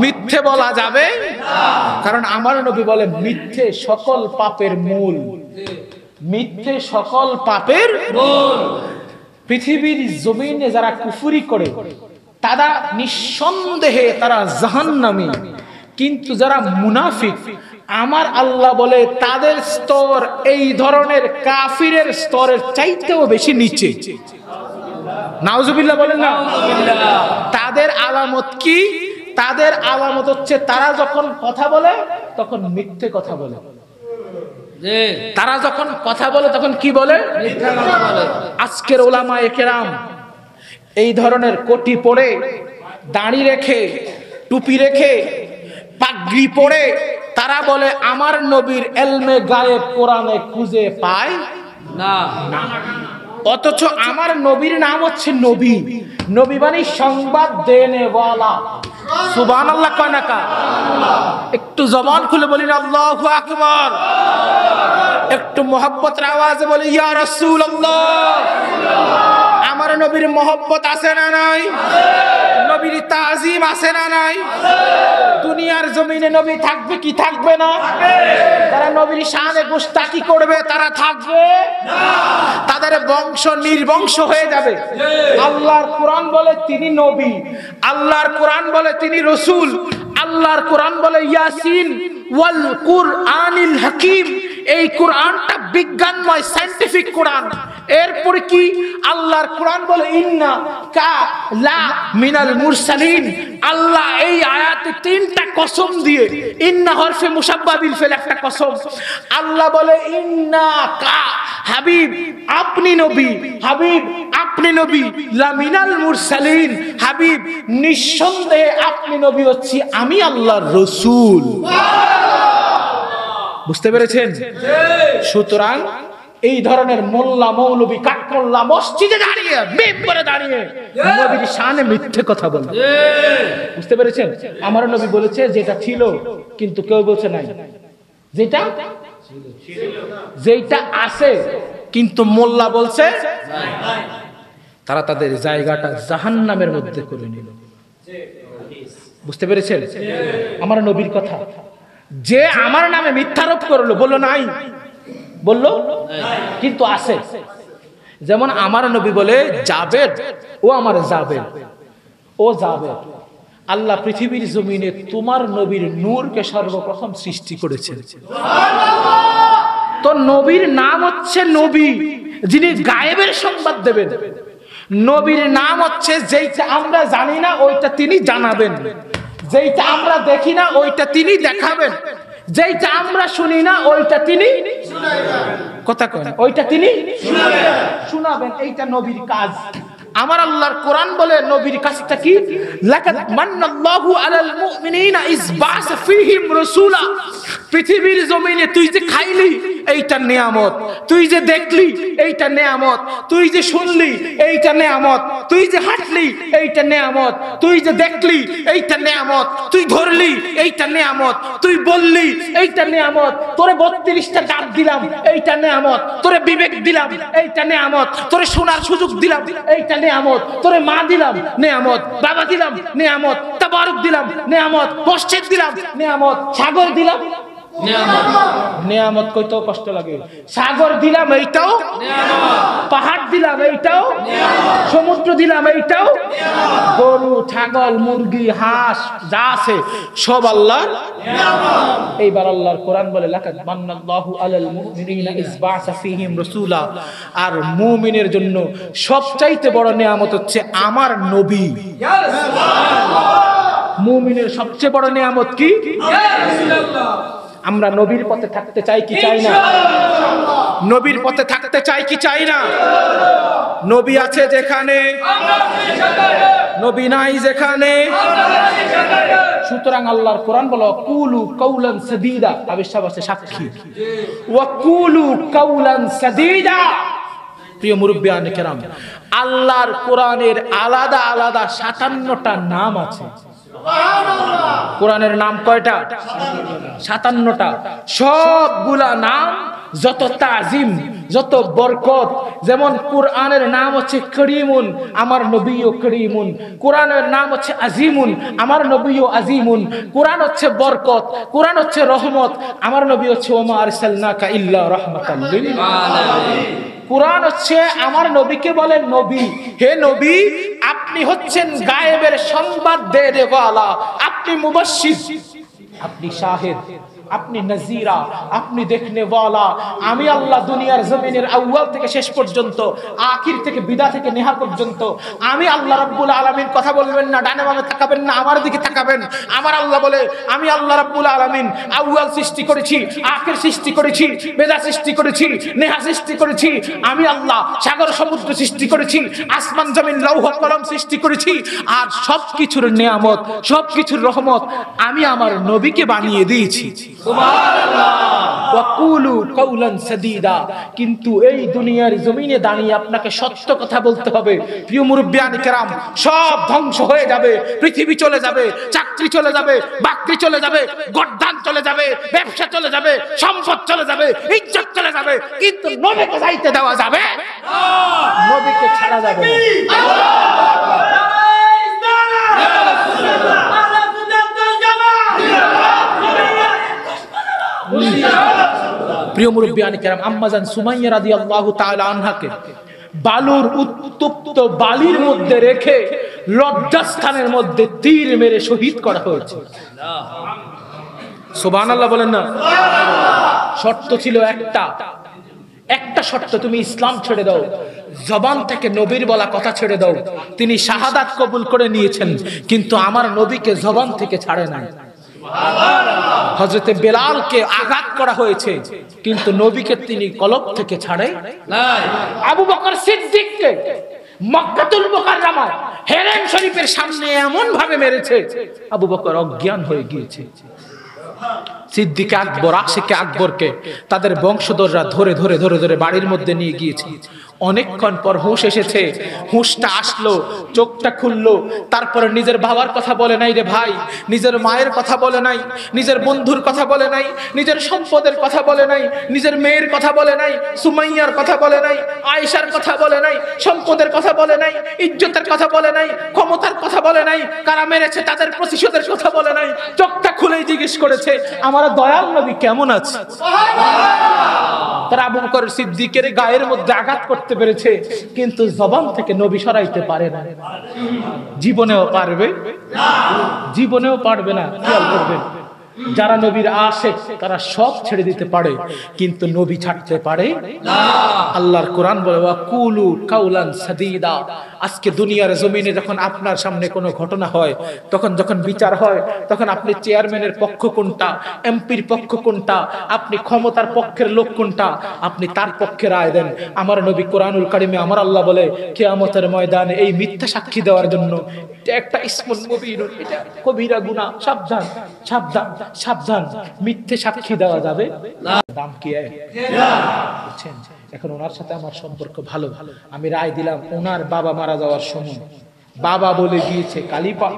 মিথ্যে বলা যাবে না, কারণ আমার নবী বলে, মিথ্যে সকল পাপের মূল। মিথ্যে সকল পাপের মূল। পৃথিবীর জমিনে যারা কুফরি করে তারা নিঃসন্দেহে তারা জাহান্নামী। কিন্তু যারা মুনাফিক, আমার আল্লাহ বলে তাদের স্তর এই ধরনের কাফিরের স্তরের চাইতেও বেশি নিচে। নাউজুবিল্লাহ বলেন না। তাদের আলামত কি? তাদের আলামত হচ্ছে তারা যখন কথা বলে তখন মিথ্যে কথা বলে। তারা যখন কথা বলে তখন কি বলে? মিথ্যা কথা বলে। আজকের উলামায়ে কেরাম এই ধরনের কোটি পরে, দাড়ি রেখে, টুপি রেখে, পাগড়ি পরে তারা বলে আমার নবীর ইলমে গায়েব কোরআনে খুঁজে পায় না। অথচ আমার নবীর নাম হচ্ছে নবী। নবী মানে সংবাদ দেনে ওয়ালা। সুবহানাল্লাহ কয় না কা? একটু জবান খুলে বলিন আল্লাহু আকবার। একটু মোহাব্বতের আওয়াজে বলি ইয়া রাসূলুল্লাহ। আমার নবীর মোহাব্বত আছে না নাই? নবীর তাজিম আছে না নাই? দুনিয়ার জমিনে নবী থাকবে কি থাকবে না? তারা নবীর শানে গোস্তাকি করবে, তারা থাকবে না। তাদের বংশ নির্বংশ হয়ে যাবে। আল্লাহর কোরআন বলে তিনি নবী, আল্লাহর কোরআন বলে তিনি রাসূল, আল্লাহর কোরআন বলে ইয়াসিন ওয়াল কুরআনিল হাকিম। এই কোরআনটা বিজ্ঞানময়, সায়েন্টিফিক কোরআন। এরপরে কি আল্লাহর কোরআন বলে ইন্না কা লা মিনাল মুরসালিন। আল্লাহ এই আয়াতে তিনটা কসম দিয়ে, ইন্না হরফে মুশাব্বাহ বিল ফেল একটা কসম। আল্লাহ বলে ইন্না কা হাবিব আপনি নবী, হাবিব আপনি নবী, লা মিনাল মুরসালিন হাবিব নিঃসন্দেহে আপনি নবী হচ্ছি আমি আল্লাহর রাসূল। বুঝতে পেরেছেন? সুতরাং এই ধরনের মোল্লা মৌলবী কাঠমোল্লা মসজিদে দাঁড়িয়ে, মিম্বরে দাঁড়িয়ে নবীর শানে মিথ্যে কথা বলে। বুঝতে পেরেছেন? আমার নবী বলেছে যেটা ছিল কিন্তু কেউ বলছে নাই, যেটা যেটা আছে কিন্তু মোল্লা বলছে তারা তাদের জায়গাটা জাহান্নামের মধ্যে করে নিল। বুঝতে পেরেছেন? আমার নবীর কথা যে আমার নামে মিথ্যারোপ করলো, বললো নাই, বললো কিন্তু আছে। যেমন আমার নবী বলে জাবেদ, ও আমার জাবেদ, ও জাবেদ, আল্লাহ পৃথিবীর জমিনে তোমার নবীর নূরকে সর্বপ্রথম সৃষ্টি করেছেন। তো নবীর নাম হচ্ছে নবী, যিনি গায়েবের সংবাদ দেবেন। নবীর নাম হচ্ছে যেইটা আমরা জানি না ওইটা তিনি জানাবেন, যেইটা আমরা দেখি না ওইটা তিনি দেখাবেন, যেইটা আমরা শুনি না ওইটা তিনি কথা কন, ওইটা তিনি শোনাবেন। এইটা নবীর কাজ। আমার আল্লাহর কোরআন বলে নবীর কাজটা কি? লাকাদ মান্নাল্লাহু আলাল মুমিনিনা ইজ বাসা ফীহিম রাসূলা। পৃথিবীর জমিনে তুই যে খাইলি এইটা নিয়ামত, তুই যে দেখলি এইটা নিয়ামত, তুই যে শুনলি এইটা নিয়ামত, তুই যে হাঁটলি এইটা নিয়ামত, তুই যে দেখলি এইটা নিয়ামত, তুই ধরলি এইটা নিয়ামত, তুই বললি এইটা নিয়ামত, তোরে 32টা দাঁত দিলাম এইটা নিয়ামত, তোরে বিবেক দিলাম এইটা নিয়ামত, তোরে শোনার সুযোগ দিলাম এইটা নিয়ামত, তোরে মা দিলাম নিয়ামত, বাবা দিলাম নিয়ামত, তাবারুক দিলাম নিয়ামত, মসজিদ দিলাম নিয়ামত, সাগর দিলাম নিয়ামত। কইতো কষ্ট লাগে। সাগর দিলাম এইটাও নিয়ামত, পাহাড় দিলাম এইটাও নিয়ামত, সমুদ্র দিলাম এইটাও নিয়ামত, গরু ছাগল মুরগি হাঁস যা আছে সব আল্লাহর নিয়ামত। এইবার আল্লাহর কোরআন বলে লাকাদ মান্নাল্লাহু আলাল মুমিনিনা ইজ বাসা ফীহিম রাসূলা। আর মুমিনের জন্য সবচাইতে বড় নিয়ামত হচ্ছে আমার নবী। ইয়া রাসূলুল্লাহ। মুমিনের সবচেয়ে বড় নিয়ামত কি? ইয়া রাসূলুল্লাহ। আমরা নবীর পথে থাকতে চাই কি চাই না? নবীর পথে থাকতে চাই কি চাই না? নবী আছে যেখানে, নবী নাই যেখানে। সুতরাং আল্লাহর কোরআন বলো কুলু কাউলান সাদীদা। আবিষ্কার আছে সাক্ষী। ওয়া কুলু কাউলান সাদীদা। প্রিয় মুরব্বিয়ানে কেরাম, আল্লাহর কোরআনের আলাদা আলাদা 57টা নাম আছে। কোরআনের নাম কয়টা? 57টা। সবগুলা নাম যত তাজিম, যত বরকত। যেমন কোরআনের নাম হচ্ছে করিমুন, আমার নবীও করিমুন। কোরআনের নাম হচ্ছে আজিমুন, আমার নবীও আজিমুন। কোরআন হচ্ছে বরকত, কোরআন হচ্ছে রহমত, আমার নবী হচ্ছে ওমা আরসালনাকা ইল্লা রাহমাতাল লিল আলামিন। কোরআন হচ্ছে আমার নবীকে বলেন নবী, হে নবী আপনি হচ্ছেন গায়েবের সংবাদ দেওয়ালা, আপনি মুবাশশির, আপনি শাহিদ, আপনি নজিরা, আপনি দেখনে ওয়ালা। আমি আল্লাহ দুনিয়ার জমিনের আউয়াল থেকে শেষ পর্যন্ত, আখির থেকে বিদা থেকে নেহা পর্যন্ত আমি আল্লাহ রাব্বুল আলামিন। কথা বলবেন না, ডানে বামে তাকাবেন না, আমার দিকে তাকাবেন। আমার আল্লাহ বলে আমি আল্লাহ রাব্বুল আলামিন আউয়াল সৃষ্টি করেছি, আখির সৃষ্টি করেছি, বেদা সৃষ্টি করেছি, নেহা সৃষ্টি করেছি। আমি আল্লাহ সাগর সমুদ্র সৃষ্টি করেছি, আসমান জমিন লৌহ কলম সৃষ্টি করেছি। আর সবকিছুর নিয়ামত, সবকিছুর রহমত আমি আমার নবীকে বানিয়ে দিয়েছি। সুবহানাল্লাহ। ওয়াকুলু কাওলান সাদীদা। কিন্তু এই দুনিয়ার জমিনে দাঁড়িয়ে আপনাকে সত্য কথা বলতে হবে। প্রিয় মুরব্বিয়ান কেরাম, সব ধ্বংস হয়ে যাবে, পৃথিবী চলে যাবে, চাকরি চলে যাবে, বাকরি চলে যাবে, গর্দান চলে যাবে, ব্যবসা চলে যাবে, সম্পদ চলে যাবে, ইজ্জত চলে যাবে, কিন্তু নবীকে যাইতে দেওয়া যাবে না, নবীকে ছাড়া যাবে না। প্রিয় মুরব্বিয়ান কেরাম, আম্মাজান সুমাইয়া রাদিয়াল্লাহু তাআলা আনহাকে বালুর উত্তপ্ত বালির মধ্যে রেখে লজ্জাস্থানের মধ্যে তীর মেরে শহীদ করা হয়েছে। সুবহানাল্লাহ বলেন না। শর্ত ছিল একটা শর্ত, তুমি ইসলাম ছেড়ে দাও, জবান থেকে নবীর বলা কথা ছেড়ে দাও। তিনি শাহাদাত কবুল করে নিয়েছেন, কিন্তু আমার নবীকে জবান থেকে ছাড়ে নাই। হযরতে বেলালকে আঘাত করা হয়েছে, কিন্তু নবীকে তিনি কলব থেকে ছাড়ে নাই। আবু বকর সিদ্দিককে মক্কাতুল মুকাররমায় হেরেম শরীফের সামনে এমন ভাবে মেরেছে, আবু বকর অজ্ঞান হয়ে গিয়েছে। সিদ্দিক আকবর, আশিকে আকবরকে তাদের বংশধররা ধরে ধরে ধরে ধরে বাড়ির মধ্যে নিয়ে গিয়েছে। অনেকক্ষণ পর হুঁশ এসেছে, হুঁশটা আসলো, চোখটা খুললো। তারপরে নিজের বাবার কথা বলে নাই রে ভাই, নিজের মায়ের কথা বলে নাই, নিজের বন্ধুর কথা বলে নাই, নিজের সম্পদের কথা বলে নাই, নিজের মেয়ের কথা বলে নাই, সুমাইয়ার কথা বলে নাই, আয়েশার কথা বলে নাই, সম্পদের কথা বলে নাই, ইজ্জতের কথা বলে নাই, ক্ষমতার কথা বলে নাই, কারা মেরেছে তাদের প্রতিশোধের কথা বলে নাই। চোখটা খুলেই জিজ্ঞেস করেছে আমার দয়াল নবী কেমন আছে। তারা আবু বকর সিদ্দিকের গায়ের মধ্যে আঘাত করতে পেরেছে, কিন্তু জবান থেকে নবী সরাইতে পারে না। জীবনেও পারবে না, জীবনেও পারবে না। খেয়াল করবেন, যারা নবীর আশিক তারা সব ছেড়ে দিতে পারে, কিন্তু নবী ছাড়তে পারে না। আল্লাহর কোরআন বলে ওয়াকুলু কাওলান সাদীদা। আজকে দুনিয়ার জমিনে যখন আপনার সামনে কোনো ঘটনা হয়, যখন বিচার হয়, তখন আপনি চেয়ারম্যানের পক্ষ কোনটা, এমপির পক্ষ কোনটা, আপনি ক্ষমতার পক্ষের লোক কোনটা, আপনি তার পক্ষে রায় দেন। আমার নবী কোরআনুল কারিমে আমার আল্লাহ বলে কিয়ামতের ময়দানে এই মিথ্যা সাক্ষী দেওয়ার জন্য এটা একটা ইসমুল মুবিন, এটা কবিরা গুনাহ। সাবধান সাবধান সাবধান, মিথ্যে সাক্ষী দেওয়া যাবে না। দাম কি বুঝছেন? এখন ওনার সাথে আমার সম্পর্ক ভালো, আমি রায় দিলাম ওনার বাবা মারা যাওয়ার সময় বাবা বলে গিয়েছে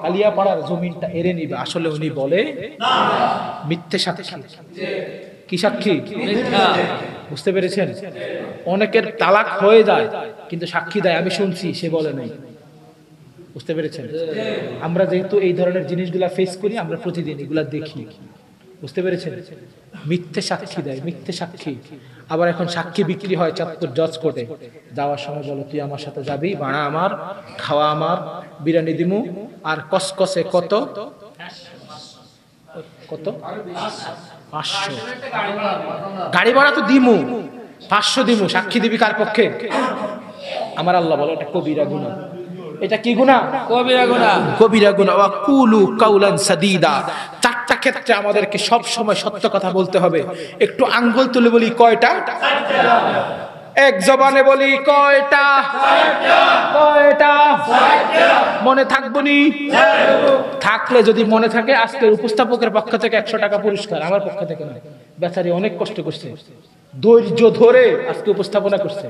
কালিয়াপাড়ার জমিনটা এড়ে নিবে, আসলে উনি বলে মিথ্যে সাক্ষী। কি সাক্ষী? বুঝতে পেরেছেন? অনেকের তালাক হয়ে যায় কিন্তু সাক্ষী দেয় আমি শুনছি, সে বলে নাই। বুঝতে পেরেছেন? আমরা যেহেতু এই ধরনের জিনিসগুলা ফেস করি, আমরা প্রতিদিন এগুলা দেখি। বুঝতে পেরেছেন? মিথ্যে সাক্ষী দেয়, মিথ্যে সাক্ষী। আবার এখন সাক্ষী বিক্রি হয় চাঁদপুর জজ কোর্টে। যাওয়ার সময় বলো তুই আমার সাথে যাবি, ভাড়া আমার, খাওয়া আমার, বিরিয়ানি দিমু, আর কসকসে কত কত 500 গাড়ি ভাড়া তো দিমু, 500 দিমু, সাক্ষী দিবি কার পক্ষে? আমার আল্লাহ বলে এটা কবিরা গুনাহ। এটা কি গুনাহ? কবিরা গুনাহ। কবিরা গুনাহ। ওয়াকুলু কাওলান সাদীদা। চারটা ক্ষেত্রে আমাদেরকে সব সময় সত্য কথা বলতে হবে। একটু আঙ্গুল তুলে বলি কয়টা? এক জবানে বলি কয়টা? কয়টা? মনে থাকবনি? থাকলে যদি মনে থাকে, আজকের উপস্থাপকের পক্ষ থেকে 100 টাকা পুরস্কার, আমার পক্ষ থেকে না। বেচারি অনেক কষ্ট করছে, ধৈর্য ধরে আজকে উপস্থাপনা করছে।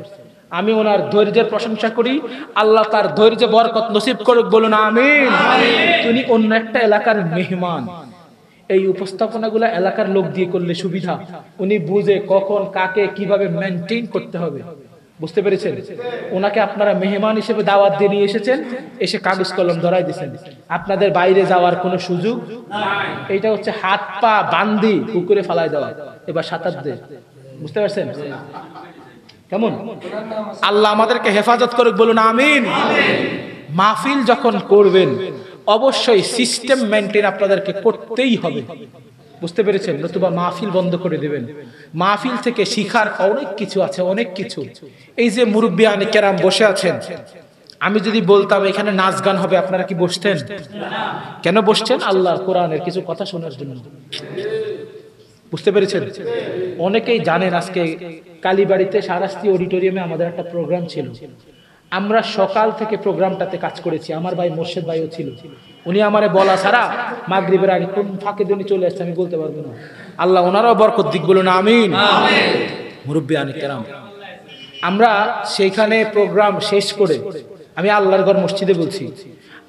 আমি ওনার ধৈর্যের প্রশংসা করি। আল্লাহ তার ধৈর্যে বরকত নসিব করুক, বলুন আমিন। তিনি অন্য একটা এলাকার মেহমান। এই উপস্থাপনাগুলো এলাকার লোক দিয়ে করলে সুবিধা, উনি বুঝে কখন কাকে কিভাবে মেইনটেইন করতে হবে। বুঝতে পেরেছেন? ওনাকে আপনারা মেহমান হিসেবে দাওয়াত দিয়ে নিয়ে এসেছেন, এসে কাগজ কলম ধরাই দিয়েছেন। আপনাদের বাইরে যাওয়ার কোনো সুযোগ নাই। এইটা হচ্ছে হাত পা বান্ধি পুকুরে ফালাই দেওয়া। এবার সাঁতার দেয়। বুঝতে পারছেন কেমন? আল্লাহ আমাদেরকে হেফাজত করুক, বলুন আমিন। মাহফিল যখন করবেন অবশ্যই সিস্টেম মেইনটেইন আপনাদেরকে করতেই হবে। বুঝতে পেরেছেন? নতুবা মাহফিল বন্ধ করে দেবেন। মাহফিল থেকে শিখার অনেক কিছু আছে, অনেক কিছু। এই যে মুরব্বিয়ানে কেরাম বসে আছেন, আমি যদি বলতাম এখানে নাচ গান হবে, আপনারা কি বসতেন? কেন বসছেন? আল্লাহর কোরআনের কিছু কথা শোনার জন্য। বুঝতে পেরেছেন? অনেকেই জানেন আজকে কালীবাড়িতে শাহরাস্তি অডিটোরিয়ামে আমাদের একটা প্রোগ্রাম ছিল। আমরা সকাল থেকে প্রোগ্রামটাতে কাজ করেছি। আমার ভাই মোর্শেদ ভাইও ছিল। উনি আমারে বলা ছাড়া মাগরিবের আগে কোন ফাঁকে দিনে চলে আসছে আমি বলতে পারবো না। আল্লাহ ওনারাও বরকত দিক, বলুন আমিন। মুরব্বিয়ানে কেরাম, আমরা সেইখানে প্রোগ্রাম শেষ করে, আমি আল্লাহর ঘর মসজিদে বলছি,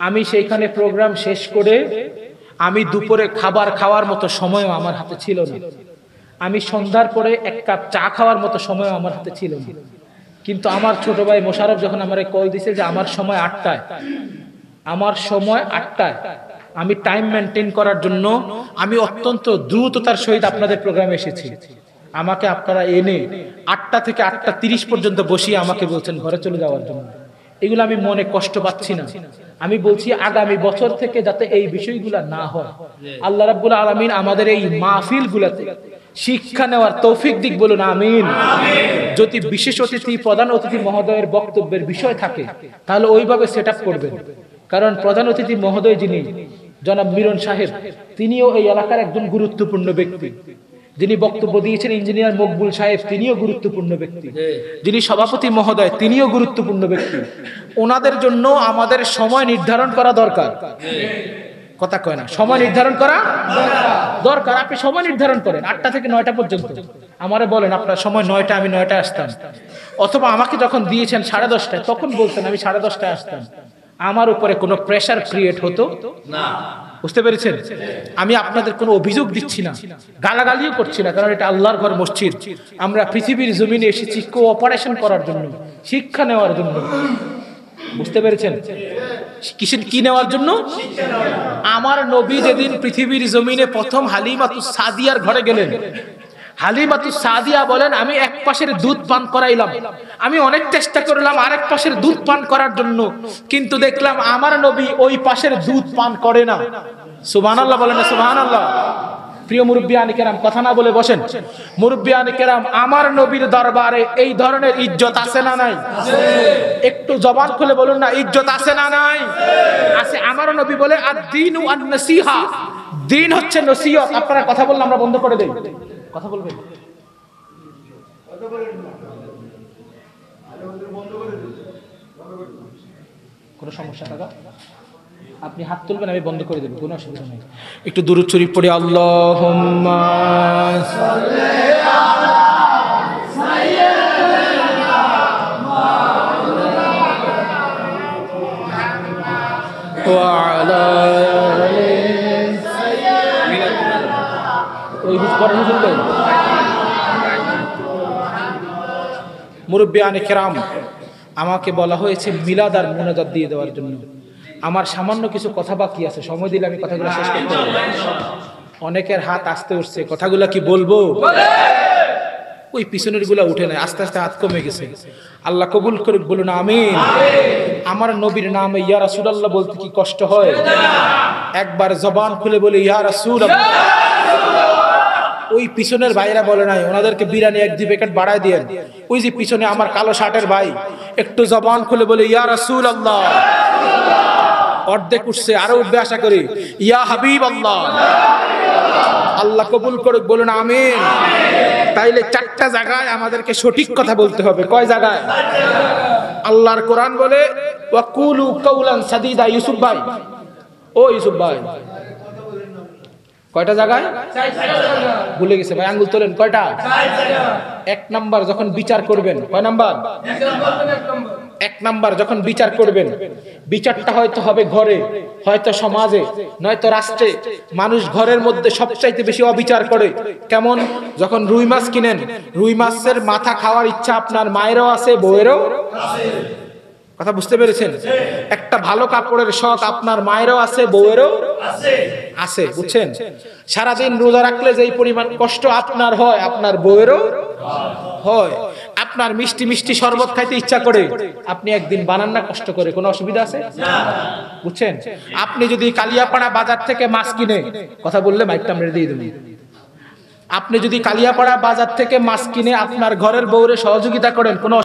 আমি সেইখানে প্রোগ্রাম শেষ করে আমি দুপুরে খাবার খাওয়ার মতো সময়ও আমার হাতে ছিল না। আমি সন্ধ্যার পরে এক কাপ চা খাওয়ার মতো সময়ও আমার হাতে ছিল না। কিন্তু আমার ছোট ভাই মোশারফ যখন আমারে কল দিছে যে আমার সময় 8টায়, আমার সময় 8টায়, আমি টাইম মেনটেন করার জন্য আমি অত্যন্ত দ্রুততার সহিত আপনাদের প্রোগ্রামে এসেছি। আমাকে আপনারা এনে 8টা থেকে 8টা 30 পর্যন্ত বসিয়ে আমাকে বলছেন ঘরে চলে যাওয়ার জন্য। এগুলো আমি মনে কষ্ট পাচ্ছি না। আমি বলছি আগামী বছর থেকে যাতে এই বিষয়গুলো না হয়, আল্লাহ রাব্বুল আলামিন আমাদের এই মাহফিলগুলোতে শিক্ষা নেওয়ার তৌফিক দিক, বলুন আমিন। যদি বিশেষ অতিথি, প্রধান অতিথি মহোদয়ের বক্তব্যের বিষয় থাকে তাহলে ওইভাবে সেট আপ করবেন। কারণ প্রধান অতিথি মহোদয় যিনি জনাব মিলন সাহেব, তিনিও এই এলাকার একজন গুরুত্বপূর্ণ ব্যক্তি। যিনি বক্তব্য দিয়েছেন ইঞ্জিনিয়ার মকবুল সাহেব, তিনিও গুরুত্বপূর্ণ ব্যক্তি। যিনি সভাপতি মহোদয়, তিনিও গুরুত্বপূর্ণ ব্যক্তি। ওনাদের জন্য আমাদের সময় নির্ধারণ করা দরকার। কথা কয় না? সময় নির্ধারণ করা দরকার। আপনি সময় নির্ধারণ করেন 8টা থেকে 9টা পর্যন্ত। আমারে বলেন আপনার সময় 9টা, আমি 9টায় আসতাম। অথবা আমাকে যখন দিয়েছেন 10:30টায়, তখন বলতেন আমি 10:30টায় আসতাম। আমার উপরে কোনো প্রেসার ক্রিয়েট হতো না। বুঝতে পেরেছেন? আমি আপনাদের কোনো অভিযোগ দিচ্ছি না, গালাগালিও করছি না, কারণ এটা আল্লাহর ঘর মসজিদ। আমরা পৃথিবীর জমিনে এসেছি কোঅপারেশন করার জন্য, শিক্ষা নেওয়ার জন্য। বুঝতে পেরেছেন? কি নেওয়ার জন্য? আমার নবী যেদিন পৃথিবীর জমিনে প্রথম হালিমাতুস সাদিয়ার ঘরে গেলেন, হালিমাতুস সাদিয়া বলেন আমি এক পাশের দুধ পান করাইলাম, আমি অনেক চেষ্টা করলাম আরেক পাশের দুধ পান করার জন্য, কিন্তু দেখলাম আমার নবী ওই পাশের দুধ পান করে না। সুবহানাল্লাহ বলেন না সুবহানাল্লাহ। প্রিয় মুরব্বিয়ানে কেরাম, কথা না বলে বসেন। মুরব্বিয়ানে কেরাম, আমার নবীর দরবারে এই ধরনের ইজ্জত আছে না নাই? একটু জবান খুলে বলুন না, ইজ্জত আছে না নাই? আছে। আমার নবী বলে আদ-দীনু আন-নাসিহা, দিন হচ্ছে নসিহত। আপনারা কথা বললে আমরা বন্ধ করে দেই। কথা বলবেন? কোনো সমস্যা থাকা আপনি হাত তুলবেন, আমি বন্ধ করে দেব, কোনো অসুবিধা নেই। একটু দুরূদ শরীফ পড়ি। আল্লাহুম্মা সাল্লি আলা সাইয়্যিদিনা মুহাম্মাদ ওয়া আলা আলি সাইয়্যিদিনা। ওই পড়ানো শুনবেন? মুরব্বিয়ানে কেরাম, আমাকে বলা হয়েছে মিলাদ আর মুনাজাত দিয়ে দেওয়ার জন্য। আমার সামান্য কিছু কথা বাকি আছে, সময় দিলে আমি কথাগুলো শেষ করতে পারবো। অনেকের হাত আসতে উঠছে, কথাগুলো কি বলবো? ওই পিছনের গুলা উঠে নাই, আস্তে আস্তে হাত কমে গেছে। আল্লাহ কবুল করুক, বলুন আমিন। আমার নবীর নামে ইয়া রাসূলুল্লাহ বলতে কি কষ্ট হয়? একবার জবান খুলে বলে ইয়া রাসূলুল্লাহ। ওই পিছনের ভাইরা বলে নাই, ওনাদেরকে বিরিয়ানি 1-2 প্যাকেট বাড়ায় দিয়েন। ওই যে পিছনে আমার কালো শার্টের ভাই, একটু জবান খুলে বলে ইয়া রাসূলুল্লাহ। অর্ধেক উঠছে, আরো উঠবে আশা করি। ইয়া হাবিবাল্লাহ। আল্লাহ কবুল করুক, বলুন আমিন। তাইলে 4টা জায়গায় আমাদেরকে সঠিক কথা বলতে হবে। কয় জায়গায়? আল্লাহর কোরআন বলে ওয়াকুলু কাওলান সাদীদা। ইউসুফ ভাই, ও ইউসুফ ভাই, কয়টা জায়গায়? ভুলে গেছে ভাই, আঙ্গুল তোলেন। কয়টা? 1 নাম্বার যখন বিচার করবেন। কয় নাম্বার? 1 নাম্বার যখন বিচার করবেন, বিচারটা হয়তো হবে ঘরে, হয়তো সমাজে, নয়তো রাষ্ট্রে। মানুষ ঘরের মধ্যে সবচাইতে বেশি অবিচার করে। কেমন? যখন রুই মাছ কিনেন, রুই মাছের মাথা খাওয়ার ইচ্ছা আপনার মায়েরও আছে, বউয়েরও আছে। কথা বুঝতে পেরেছেন? একটা ভালো কাপড়ের শখ আপনার মায়েরও আছে, বউয়েরও আছে। বুঝছেন? সারাদিন রোজা রাখলে যেই পরিমাণ কষ্ট আপনার হয়, আপনার বউয়েরও হয়। আপনার মিষ্টি মিষ্টি শরবত খাইতে ইচ্ছা করে, আপনি একদিন বানান না কষ্ট করে, কোনো অসুবিধা আছে? বুঝছেন? আপনি যদি কালিয়াপাড়া বাজার থেকে মাছ কিনে, কথা বললে মাইকটা মেরে দিয়ে দেবেন, আপনি যদি কালিয়াপাড়া বাজার থেকে মাছ কিনে আপনার ঘরের বউরে সহযোগিতা করেন, কোনো